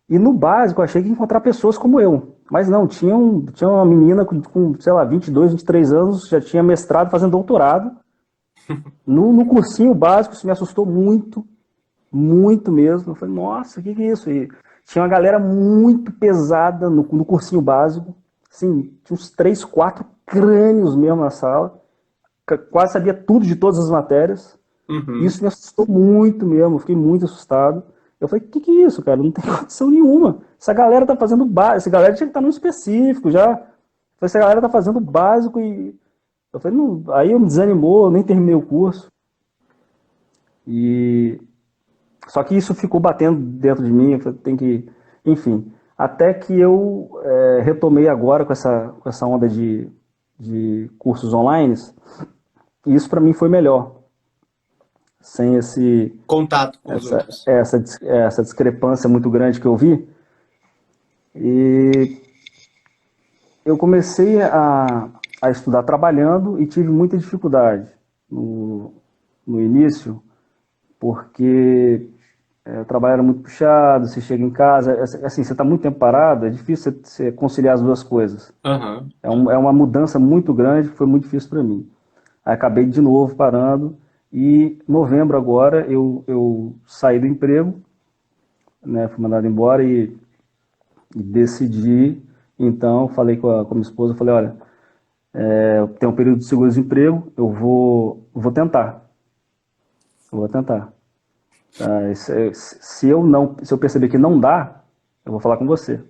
E no básico eu achei que ia encontrar pessoas como eu. Mas não, tinha uma menina com, sei lá, 22, 23 anos, já tinha mestrado, fazendo doutorado. No cursinho básico, isso me assustou muito, muito mesmo. Eu falei, nossa, o que é isso? E tinha uma galera muito pesada no cursinho básico. Assim, tinha uns 3, 4 crânios mesmo na sala. Quase sabia tudo de todas as matérias. Uhum. Isso me assustou muito mesmo, fiquei muito assustado. Eu falei, o que é isso, cara? Não tem condição nenhuma. Essa galera tá fazendo básico, essa galera tinha que estar no específico já. Essa galera tá fazendo básico e... Eu falei, não. Aí eu me desanimou, eu nem terminei o curso. Só que isso ficou batendo dentro de mim, eu falei, tem que... Enfim, até que eu retomei agora com essa onda de cursos online, e isso para mim foi melhor. Sem esse... Contato com os outros. Essa discrepância muito grande que eu vi. E eu comecei a estudar trabalhando e tive muita dificuldade no início, porque o trabalho era muito puxado, você chega em casa, assim, você está muito tempo parado, é difícil você conciliar as duas coisas. Uhum. É uma mudança muito grande, que foi muito difícil para mim. Aí acabei de novo parando, e em novembro agora eu saí do emprego, né, fui mandado embora e decidi, então, falei com a minha esposa, falei, olha, eu tenho um período de seguro-desemprego, eu vou tentar. Eu vou tentar. Se eu perceber que não dá, eu vou falar com você.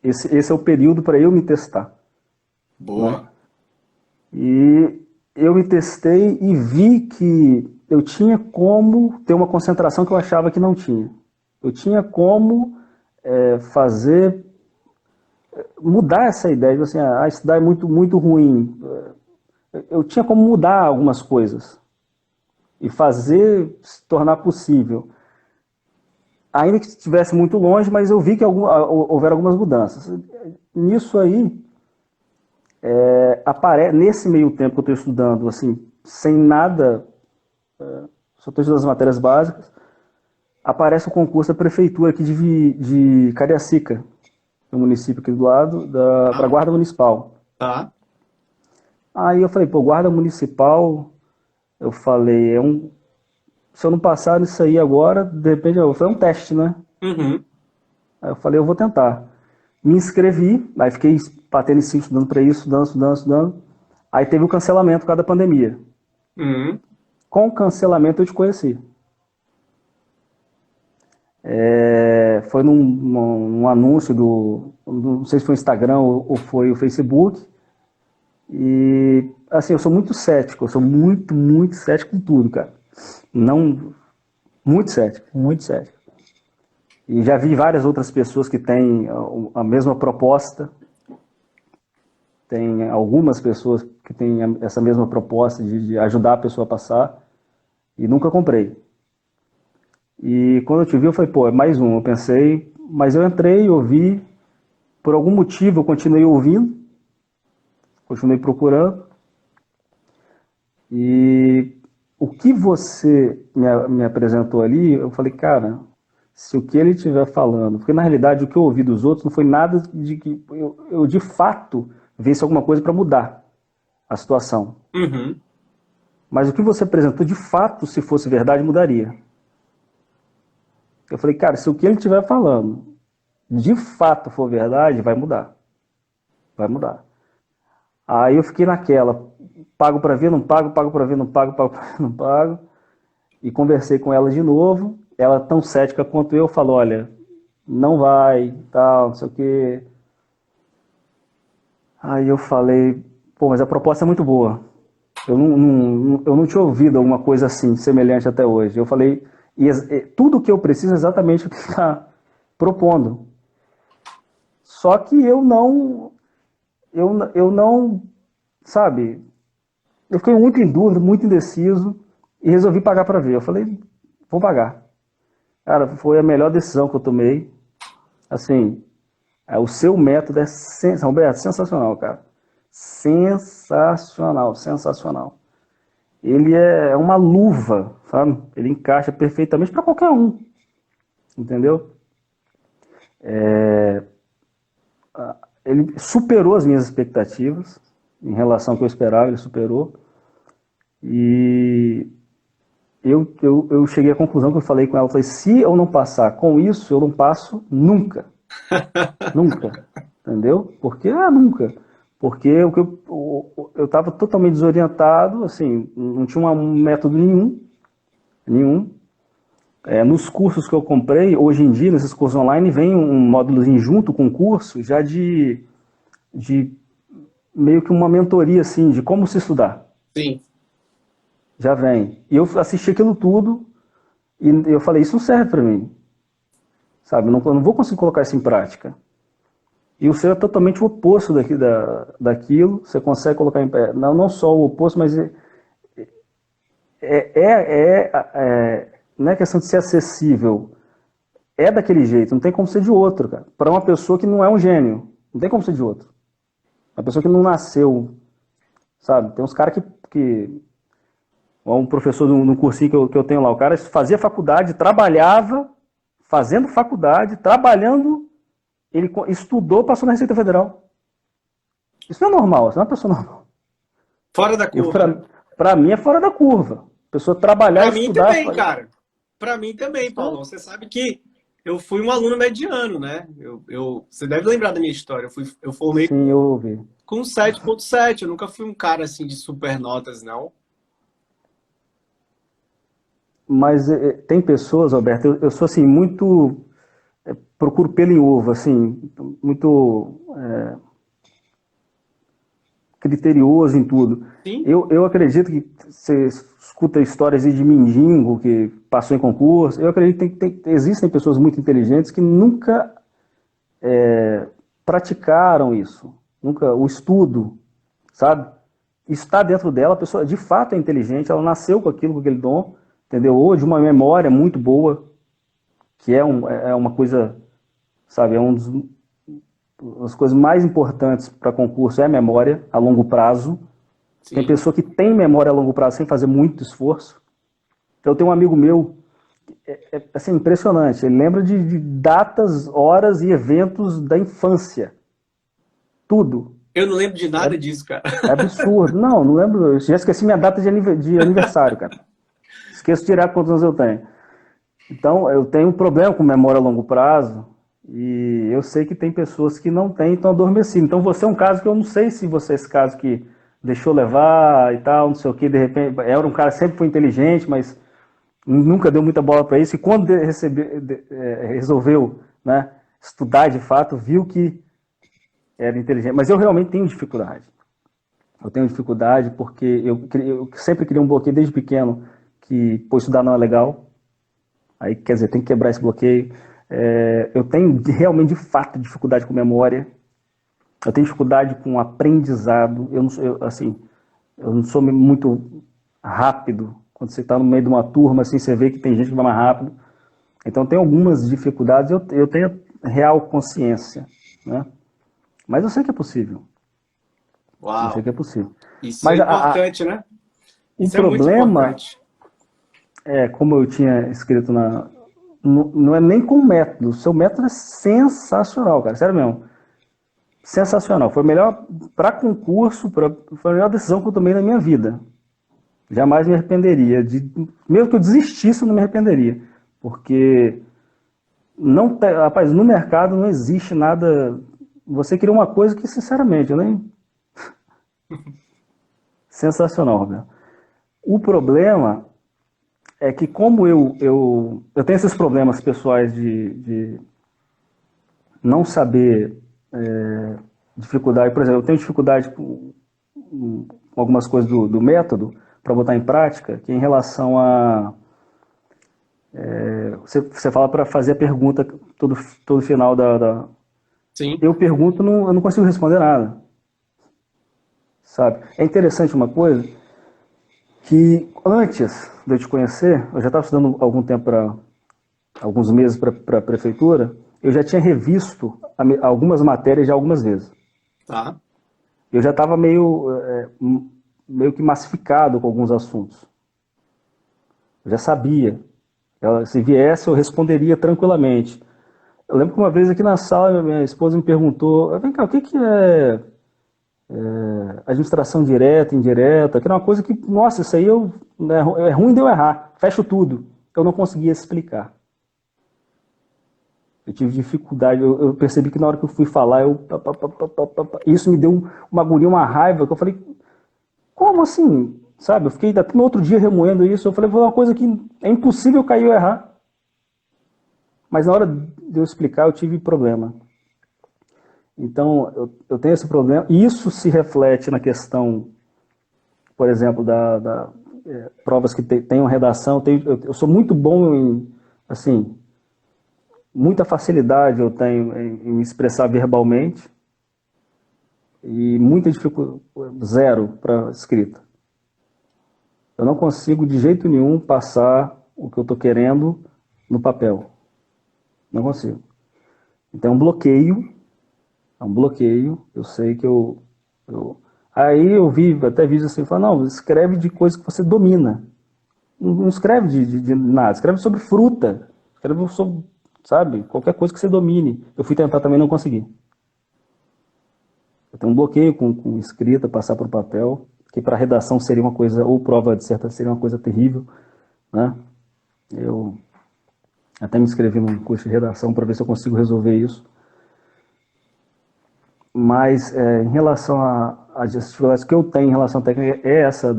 Esse é o período para eu me testar. Boa. Né? E eu me testei e vi que eu tinha como ter uma concentração que eu achava que não tinha. Eu tinha como mudar essa ideia de assim, estudar é muito, muito ruim. Eu tinha como mudar algumas coisas e fazer se tornar possível. ainda que estivesse muito longe, mas eu vi que houveram algumas mudanças. Nisso aí, nesse meio tempo que eu estou estudando, assim, sem nada, só estou estudando as matérias básicas, aparece o concurso da prefeitura aqui de Cariacica, no município aqui do lado, para a Guarda Municipal. Tá. Aí eu falei, pô, Guarda Municipal, eu falei, se eu não passar nisso aí agora, de repente, foi um teste, né? Uhum. Aí eu falei, eu vou tentar. Me inscrevi, aí fiquei batendo em cima, estudando para isso, estudando. Aí teve o cancelamento por causa da pandemia. Uhum. Com o cancelamento eu te conheci. Foi num anúncio não sei se foi o Instagram ou foi o Facebook. E, assim, eu sou muito cético, eu sou muito, muito cético em tudo, cara. Não, muito cético, muito cético. E já vi várias outras pessoas que têm a mesma proposta. Tem algumas pessoas que têm essa mesma proposta de ajudar a pessoa a passar. E nunca comprei. E quando eu te vi, eu falei, pô, é mais um. Eu pensei, mas eu entrei, ouvi. Por algum motivo, eu continuei ouvindo. Continuei procurando. E o que você me apresentou ali, eu falei, cara, se o que ele estiver falando... Porque, na realidade, o que eu ouvi dos outros não foi nada de que eu de fato, visse alguma coisa para mudar a situação. Uhum. Mas o que você apresentou, de fato, se fosse verdade, mudaria. Eu falei, cara, se o que ele estiver falando de fato for verdade, vai mudar. Vai mudar. Aí eu fiquei naquela, pago para ver, não pago, pago para ver, não pago, pago para ver, não pago. E conversei com ela de novo. Ela, tão cética quanto eu, falou, olha, não vai, tal, não sei o quê. Aí eu falei, pô, mas a proposta é muito boa. Eu não tinha ouvido alguma coisa assim, semelhante até hoje. Eu falei, tudo o que eu preciso é exatamente o que está propondo. Só que eu não, sabe, eu fiquei muito em dúvida, muito indeciso e resolvi pagar para ver. Eu falei, vou pagar. Cara, foi a melhor decisão que eu tomei. Assim, o seu método é Roberto, sensacional, cara. Sensacional, sensacional. Ele é uma luva, sabe? Ele encaixa perfeitamente para qualquer um, entendeu? Ele superou as minhas expectativas em relação ao que eu esperava, ele superou. E eu cheguei à conclusão que eu falei com ela, eu falei, se eu não passar com isso, eu não passo nunca. Nunca, entendeu? Porque, nunca. Porque eu estava totalmente desorientado, assim, não tinha um método nenhum. Nos cursos que eu comprei, hoje em dia, nesses cursos online, vem um módulozinho junto com o curso, já de meio que uma mentoria, assim, de como se estudar. Sim. Já vem. E eu assisti aquilo tudo, e eu falei, isso não serve para mim. Sabe, eu não vou conseguir colocar isso em prática. E o seu é totalmente o oposto daquilo. Você consegue colocar em pé. Não só o oposto, mas não é questão de ser acessível. É daquele jeito, não tem como ser de outro, cara. Para uma pessoa que não é um gênio, não tem como ser de outro. Uma pessoa que não nasceu, sabe? Tem uns caras que um professor no cursinho que eu tenho lá, o cara fazia faculdade, trabalhava, fazendo faculdade, trabalhando. Ele estudou, passou na Receita Federal. Isso não é normal, isso não é uma pessoa normal. Fora da curva. Pra mim é fora da curva. A pessoa trabalhar e estudar... Pra mim também, cara. Pra mim também, Paulo. Você sabe que eu fui um aluno mediano, né? Você deve lembrar da minha história. Eu formei Sim, eu ouvi. Com 7.7. Eu nunca fui um cara assim de super notas, não. Mas tem pessoas, Alberto, eu sou assim, muito... procuro pelo em ovo, assim, muito criterioso em tudo. Sim. Eu acredito que você escuta histórias de mendigo que passou em concurso. Eu acredito que existem pessoas muito inteligentes que nunca praticaram isso. Nunca, o estudo, sabe? Está dentro dela, a pessoa de fato é inteligente, ela nasceu com aquilo, com aquele dom, entendeu? Ou de uma memória muito boa, que é uma coisa, sabe, das coisas mais importantes para concurso é a memória a longo prazo. Sim. Tem pessoa que tem memória a longo prazo sem fazer muito esforço. Então, eu tenho um amigo meu, assim, impressionante, ele lembra de datas, horas e eventos da infância. Tudo. Eu não lembro de nada disso, cara. É absurdo. Não lembro. Eu já esqueci minha data de aniversário, cara. Esqueço direto quantos anos eu tenho. Então, eu tenho um problema com memória a longo prazo e eu sei que tem pessoas que não têm, estão adormecidas. Então, você é um caso que eu não sei se você é esse caso que deixou levar e tal, não sei o que, de repente, era um cara que sempre foi inteligente, mas nunca deu muita bola para isso. E quando resolveu, né, estudar de fato, viu que era inteligente. Mas eu realmente tenho dificuldade. Eu tenho dificuldade porque eu sempre criei um bloqueio desde pequeno que, pô, estudar não é legal. Aí, quer dizer, tem que quebrar esse bloqueio. Eu tenho realmente, de fato, dificuldade com memória. Eu tenho dificuldade com aprendizado. Eu não sou muito rápido. Quando você está no meio de uma turma, assim, você vê que tem gente que vai mais rápido. Então, tem algumas dificuldades. Eu tenho real consciência, né? Mas eu sei que é possível. Uau. Eu sei que é possível. Isso mas é importante, né? Isso o problema como eu tinha escrito não é nem com método. O seu método é sensacional, cara. Sério mesmo. Sensacional. Foi melhor para concurso, foi a melhor decisão que eu tomei na minha vida. Jamais me arrependeria. Mesmo que eu desistisse, eu não me arrependeria. Porque, rapaz, no mercado não existe nada. Você cria uma coisa que, sinceramente, eu nem. Sensacional, Roberto. O problema é que, como eu tenho esses problemas pessoais de não saber dificuldade, por exemplo, eu tenho dificuldade com algumas coisas do método para botar em prática, que é em relação a você fala para fazer a pergunta todo final Sim. Eu pergunto, eu não consigo responder nada, sabe? É interessante uma coisa que antes de eu te conhecer, eu já estava estudando algum tempo alguns meses para a prefeitura, eu já tinha revisto algumas matérias já algumas vezes. Tá. Eu já estava meio que massificado com alguns assuntos. Eu já sabia. Se viesse, eu responderia tranquilamente. Eu lembro que uma vez aqui na sala, minha esposa me perguntou, vem cá, o que é administração direta, indireta? Que era uma coisa que, nossa, isso aí é ruim de eu errar. Fecho tudo. Eu não conseguia explicar. Eu tive dificuldade, eu percebi que na hora que eu fui falar, isso me deu uma agonia, uma raiva, que eu falei, como assim? Sabe, eu fiquei até no outro dia remoendo isso, eu falei, foi uma coisa que é impossível cair ou errar. Mas na hora de eu explicar, eu tive problema. Então, eu tenho esse problema, e isso se reflete na questão, por exemplo, provas que tenham redação, eu sou muito bom em, assim, muita facilidade eu tenho em me expressar verbalmente e muita dificuldade, zero para escrita. Eu não consigo de jeito nenhum passar o que eu estou querendo no papel. Não consigo. Então é um bloqueio, eu sei que Aí eu vi até vídeos assim, falando, não, escreve de coisa que você domina. Não escreve de nada, escreve sobre fruta, escreve sobre, sabe, qualquer coisa que você domine. Eu fui tentar também, não consegui. Eu tenho um bloqueio com escrita, passar para o papel, que para redação seria uma coisa, ou prova de dissertação seria uma coisa terrível, né? Eu até me inscrevi num curso de redação para ver se eu consigo resolver isso. Mas em relação às dificuldades que eu tenho em relação à técnica, é essa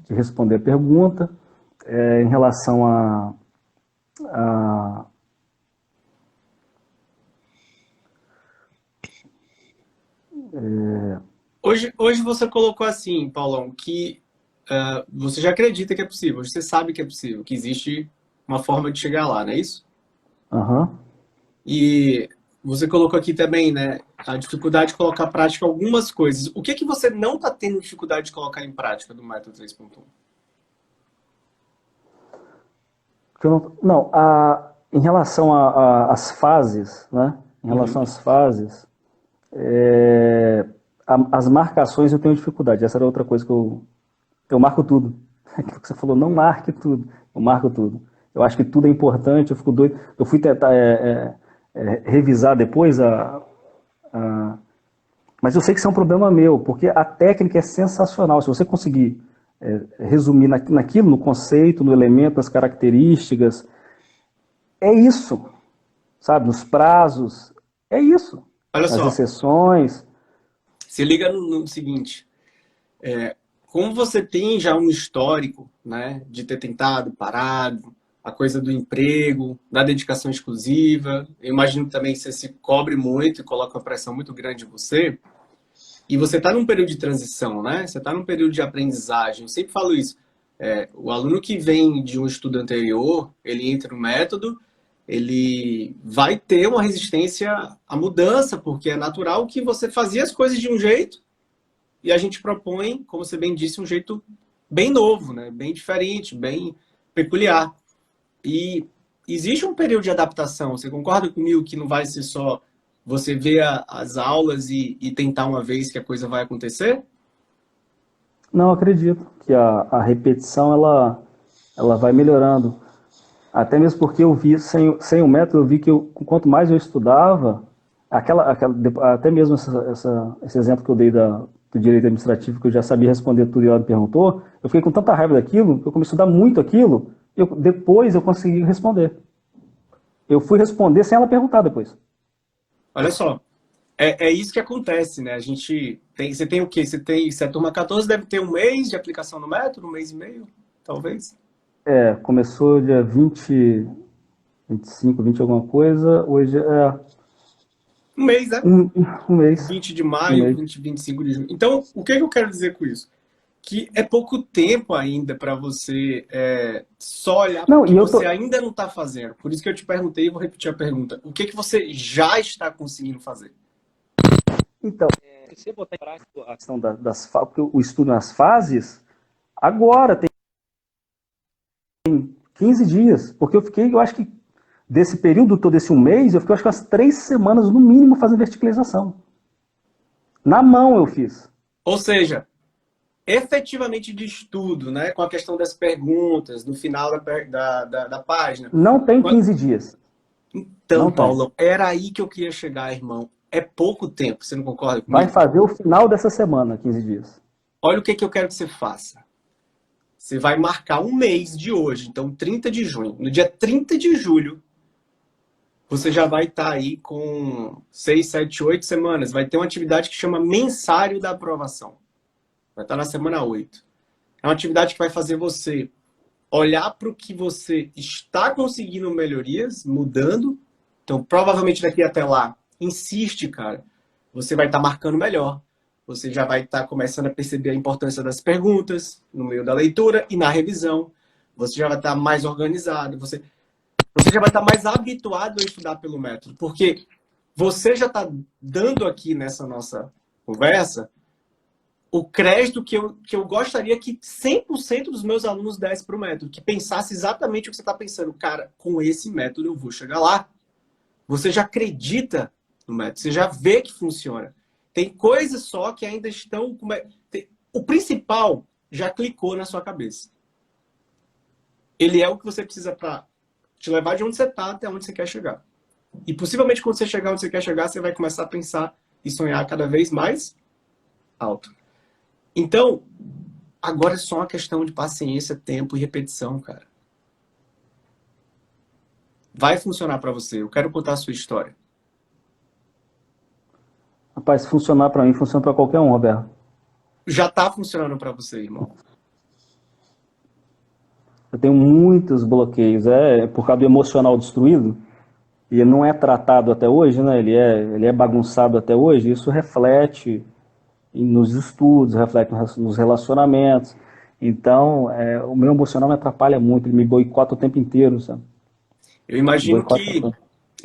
de responder a pergunta, em relação Hoje você colocou assim, Paulão, que você já acredita que é possível, você sabe que é possível, que existe uma forma de chegar lá, não é isso? Uhum. E você colocou aqui também, né, a dificuldade de colocar em prática algumas coisas. O que você não está tendo dificuldade de colocar em prática do método 3.1? Em relação às fases, né? Em relação às fases, as marcações eu tenho dificuldade. Essa era outra coisa que eu marco tudo. Aquilo que você falou, não marque tudo. Eu marco tudo. Eu acho que tudo é importante, eu fico doido. Eu fui tentar revisar depois mas eu sei que isso é um problema meu, porque a técnica é sensacional. Se você conseguir resumir naquilo, no conceito, no elemento, nas características, é isso, sabe? Nos prazos, é isso. Olha Nas só, exceções. se liga no seguinte, como você tem já um histórico, né, de ter tentado, parado, a coisa do emprego, da dedicação exclusiva, eu imagino também que você se cobre muito e coloca uma pressão muito grande em você, e você está num período de transição, né? Você está num período de aprendizagem. Eu sempre falo isso. O aluno que vem de um estudo anterior, ele entra no método, ele vai ter uma resistência à mudança, porque é natural que você fazia as coisas de um jeito e a gente propõe, como você bem disse, um jeito bem novo, né? Bem diferente, bem peculiar. E existe um período de adaptação. Você concorda comigo que não vai ser só você ver as aulas e tentar uma vez que a coisa vai acontecer? Não acredito que a repetição ela vai melhorando. Até mesmo porque eu vi, sem o método, eu vi que quanto mais eu estudava, até mesmo esse exemplo que eu dei do direito administrativo, que eu já sabia responder tudo e ela me perguntou, eu fiquei com tanta raiva daquilo, que eu comecei a estudar muito aquilo, depois eu consegui responder. Eu fui responder sem ela perguntar depois. Olha só, é isso que acontece, né? Você tem o quê? Se a turma 14 deve ter um mês de aplicação no método, um mês e meio, talvez. Começou dia 20, 25, 20 alguma coisa, hoje é Um mês, né? um mês. 20 de Um maio, mês. 20, 25 de junho. Então, o que eu quero dizer com isso? Que é pouco tempo ainda para você só olhar para o Não, que e você ainda não está fazendo. Por isso que eu te perguntei e vou repetir a pergunta. O que você já está conseguindo fazer? Então, se você botar em prática a questão porque o estudo nas fases, agora tem 15 dias, porque eu acho que desse período todo, esse um mês, eu fiquei acho que umas 3 semanas no mínimo fazendo verticalização. Na mão eu fiz. Ou seja, efetivamente de estudo, né? Com a questão das perguntas, no final da página. Não tem 15 dias. Então, Não tem. Paulo, era aí que eu queria chegar, irmão. É pouco tempo, você não concorda comigo? Vai fazer o final dessa semana, 15 dias. Olha o que eu quero que você faça. Você vai marcar um mês de hoje, então 30 de junho. No dia 30 de julho, você já vai estar aí com 6, 7, 8 semanas. Vai ter uma atividade que chama Mensário da Aprovação. Vai estar na semana 8. É uma atividade que vai fazer você olhar para o que você está conseguindo melhorias, mudando. Então, provavelmente daqui até lá, insiste, cara. Você vai estar marcando melhor. Você já vai estar começando a perceber a importância das perguntas no meio da leitura e na revisão. Você já vai estar mais organizado. Você já vai estar mais habituado a estudar pelo método. Porque você já está dando aqui nessa nossa conversa o crédito que eu gostaria que 100% dos meus alunos dessem para o método. Que pensasse exatamente o que você está pensando. Cara, com esse método eu vou chegar lá. Você já acredita no método. Você já vê que funciona. Tem coisas só que ainda estão... O principal já clicou na sua cabeça. Ele é o que você precisa para te levar de onde você está até onde você quer chegar. E possivelmente quando você chegar onde você quer chegar, você vai começar a pensar e sonhar cada vez mais alto. Então, agora é só uma questão de paciência, tempo e repetição, cara. Vai funcionar para você. Eu quero contar a sua história. Rapaz, se funcionar para mim, funciona para qualquer um, Roberto. Já está funcionando para você, irmão. Eu tenho muitos bloqueios, por causa do emocional destruído, e não é tratado até hoje, né? Ele é bagunçado até hoje, isso reflete nos estudos, reflete nos relacionamentos. Então, o meu emocional me atrapalha muito, ele me boicota o tempo inteiro, sabe? Eu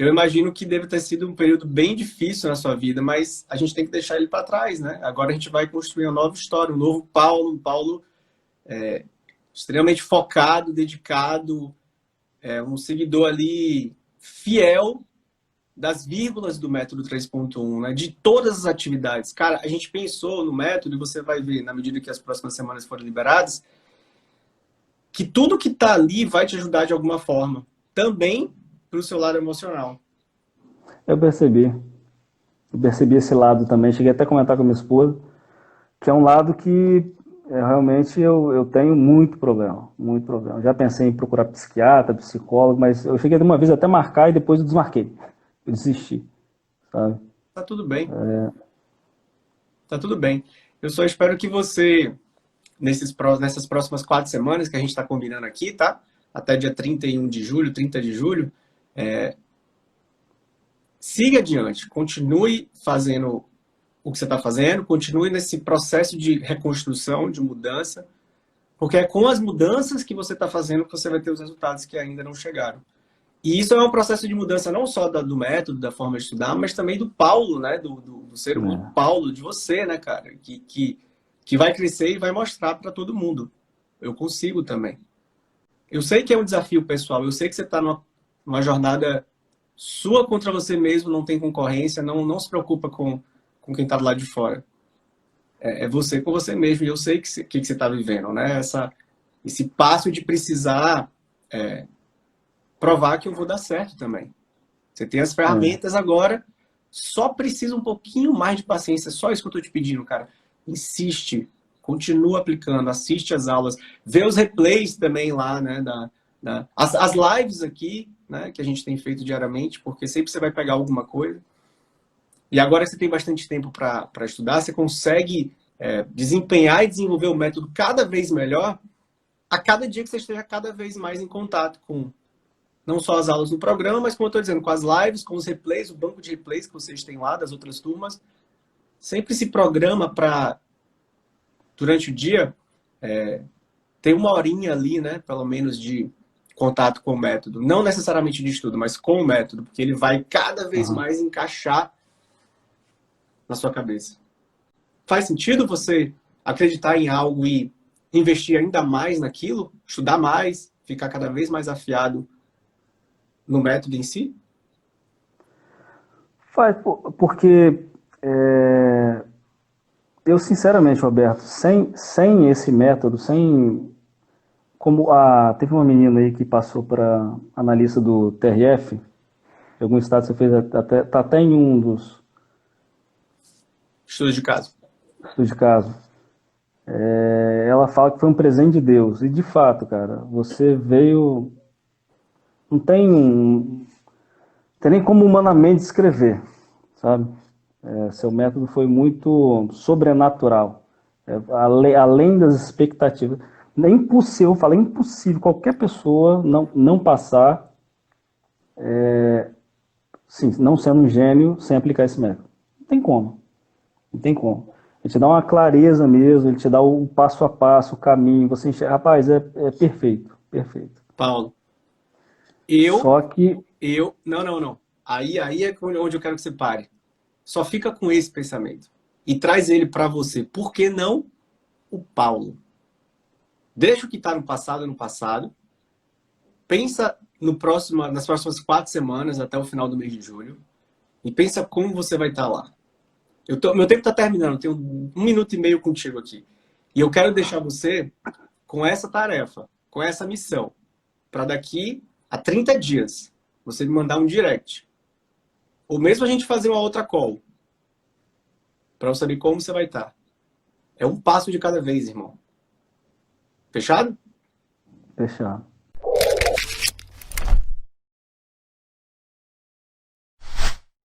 imagino que deve ter sido um período bem difícil na sua vida, mas a gente tem que deixar ele para trás, né? Agora a gente vai construir uma nova história, um novo Paulo, extremamente focado, dedicado, um seguidor ali fiel das vírgulas do método 3.1, né? De todas as atividades. Cara, a gente pensou no método, e você vai ver, na medida que as próximas semanas forem liberadas, que tudo que está ali vai te ajudar de alguma forma. Também para o seu lado emocional. Eu percebi. Eu percebi esse lado também. Cheguei até a comentar com a minha esposa, que é um lado que realmente eu tenho muito problema. Muito problema. Já pensei em procurar psiquiatra, psicólogo, mas eu cheguei de uma vez até marcar e depois eu desmarquei. Eu desisti, sabe? Tá tudo bem. Tá tudo bem. Eu só espero que você, nessas próximas 4 semanas que a gente está combinando aqui, tá? Até dia 31 de julho, 30 de julho, siga adiante. Continue fazendo o que você está fazendo, continue nesse processo de reconstrução, de mudança, porque é com as mudanças que você está fazendo que você vai ter os resultados que ainda não chegaram. E isso é um processo de mudança não só do método, da forma de estudar, mas também do Paulo, né? Do ser humano Paulo, de você, né, cara? Que vai crescer e vai mostrar para todo mundo. Eu consigo também. Eu sei que é um desafio pessoal, eu sei que você está numa jornada sua contra você mesmo, não tem concorrência, não se preocupa com quem está do lado de fora. É você com você mesmo, e eu sei que você está vivendo, né? Esse passo de precisar provar que eu vou dar certo também. Você tem as ferramentas agora, só precisa um pouquinho mais de paciência, só isso que eu estou te pedindo, cara. Insiste, continua aplicando, assiste as aulas, vê os replays também lá, né? As lives aqui, né? Que a gente tem feito diariamente, porque sempre você vai pegar alguma coisa. E agora que você tem bastante tempo para estudar, você consegue desempenhar e desenvolver o método cada vez melhor a cada dia que você esteja cada vez mais em contato com não só as aulas no programa, mas, como eu estou dizendo, com as lives, com os replays, o banco de replays que vocês têm lá das outras turmas. Sempre se programa para, durante o dia, ter uma horinha ali, né, pelo menos, de contato com o método. Não necessariamente de estudo, mas com o método, porque ele vai cada vez mais encaixar na sua cabeça. Faz sentido você acreditar em algo e investir ainda mais naquilo? Estudar mais, ficar cada vez mais afiado no método em si? Faz, porque eu, sinceramente, Roberto, sem esse método, teve uma menina aí que passou para analista do TRF, de algum estado você fez, tá até em um dos Estudos de caso. Estudos de caso. Ela fala que foi um presente de Deus. E, de fato, cara, você veio... Não tem nem como humanamente descrever, sabe? Seu método foi muito sobrenatural. Além das expectativas. É impossível, eu falo, é impossível qualquer pessoa não passar, sim, não sendo um gênio, sem aplicar esse método. Não tem como. Não tem como. Ele te dá uma clareza mesmo, ele te dá o passo a passo, o caminho. Você enxerga, rapaz, é perfeito, perfeito. Paulo, Não. Aí é onde eu quero que você pare. Só fica com esse pensamento. E traz ele para você. Por que não o Paulo? Deixa o que está no passado. Pensa nas próximas 4 semanas, até o final do mês de julho. E pensa como você vai estar lá. Meu tempo está terminando. Tenho 1 minuto e meio contigo aqui. E eu quero deixar você com essa tarefa, com essa missão. Para daqui a 30 dias, você me mandar um direct. Ou mesmo a gente fazer uma outra call. Para eu saber como você vai estar. É um passo de cada vez, irmão. Fechado? Fechado.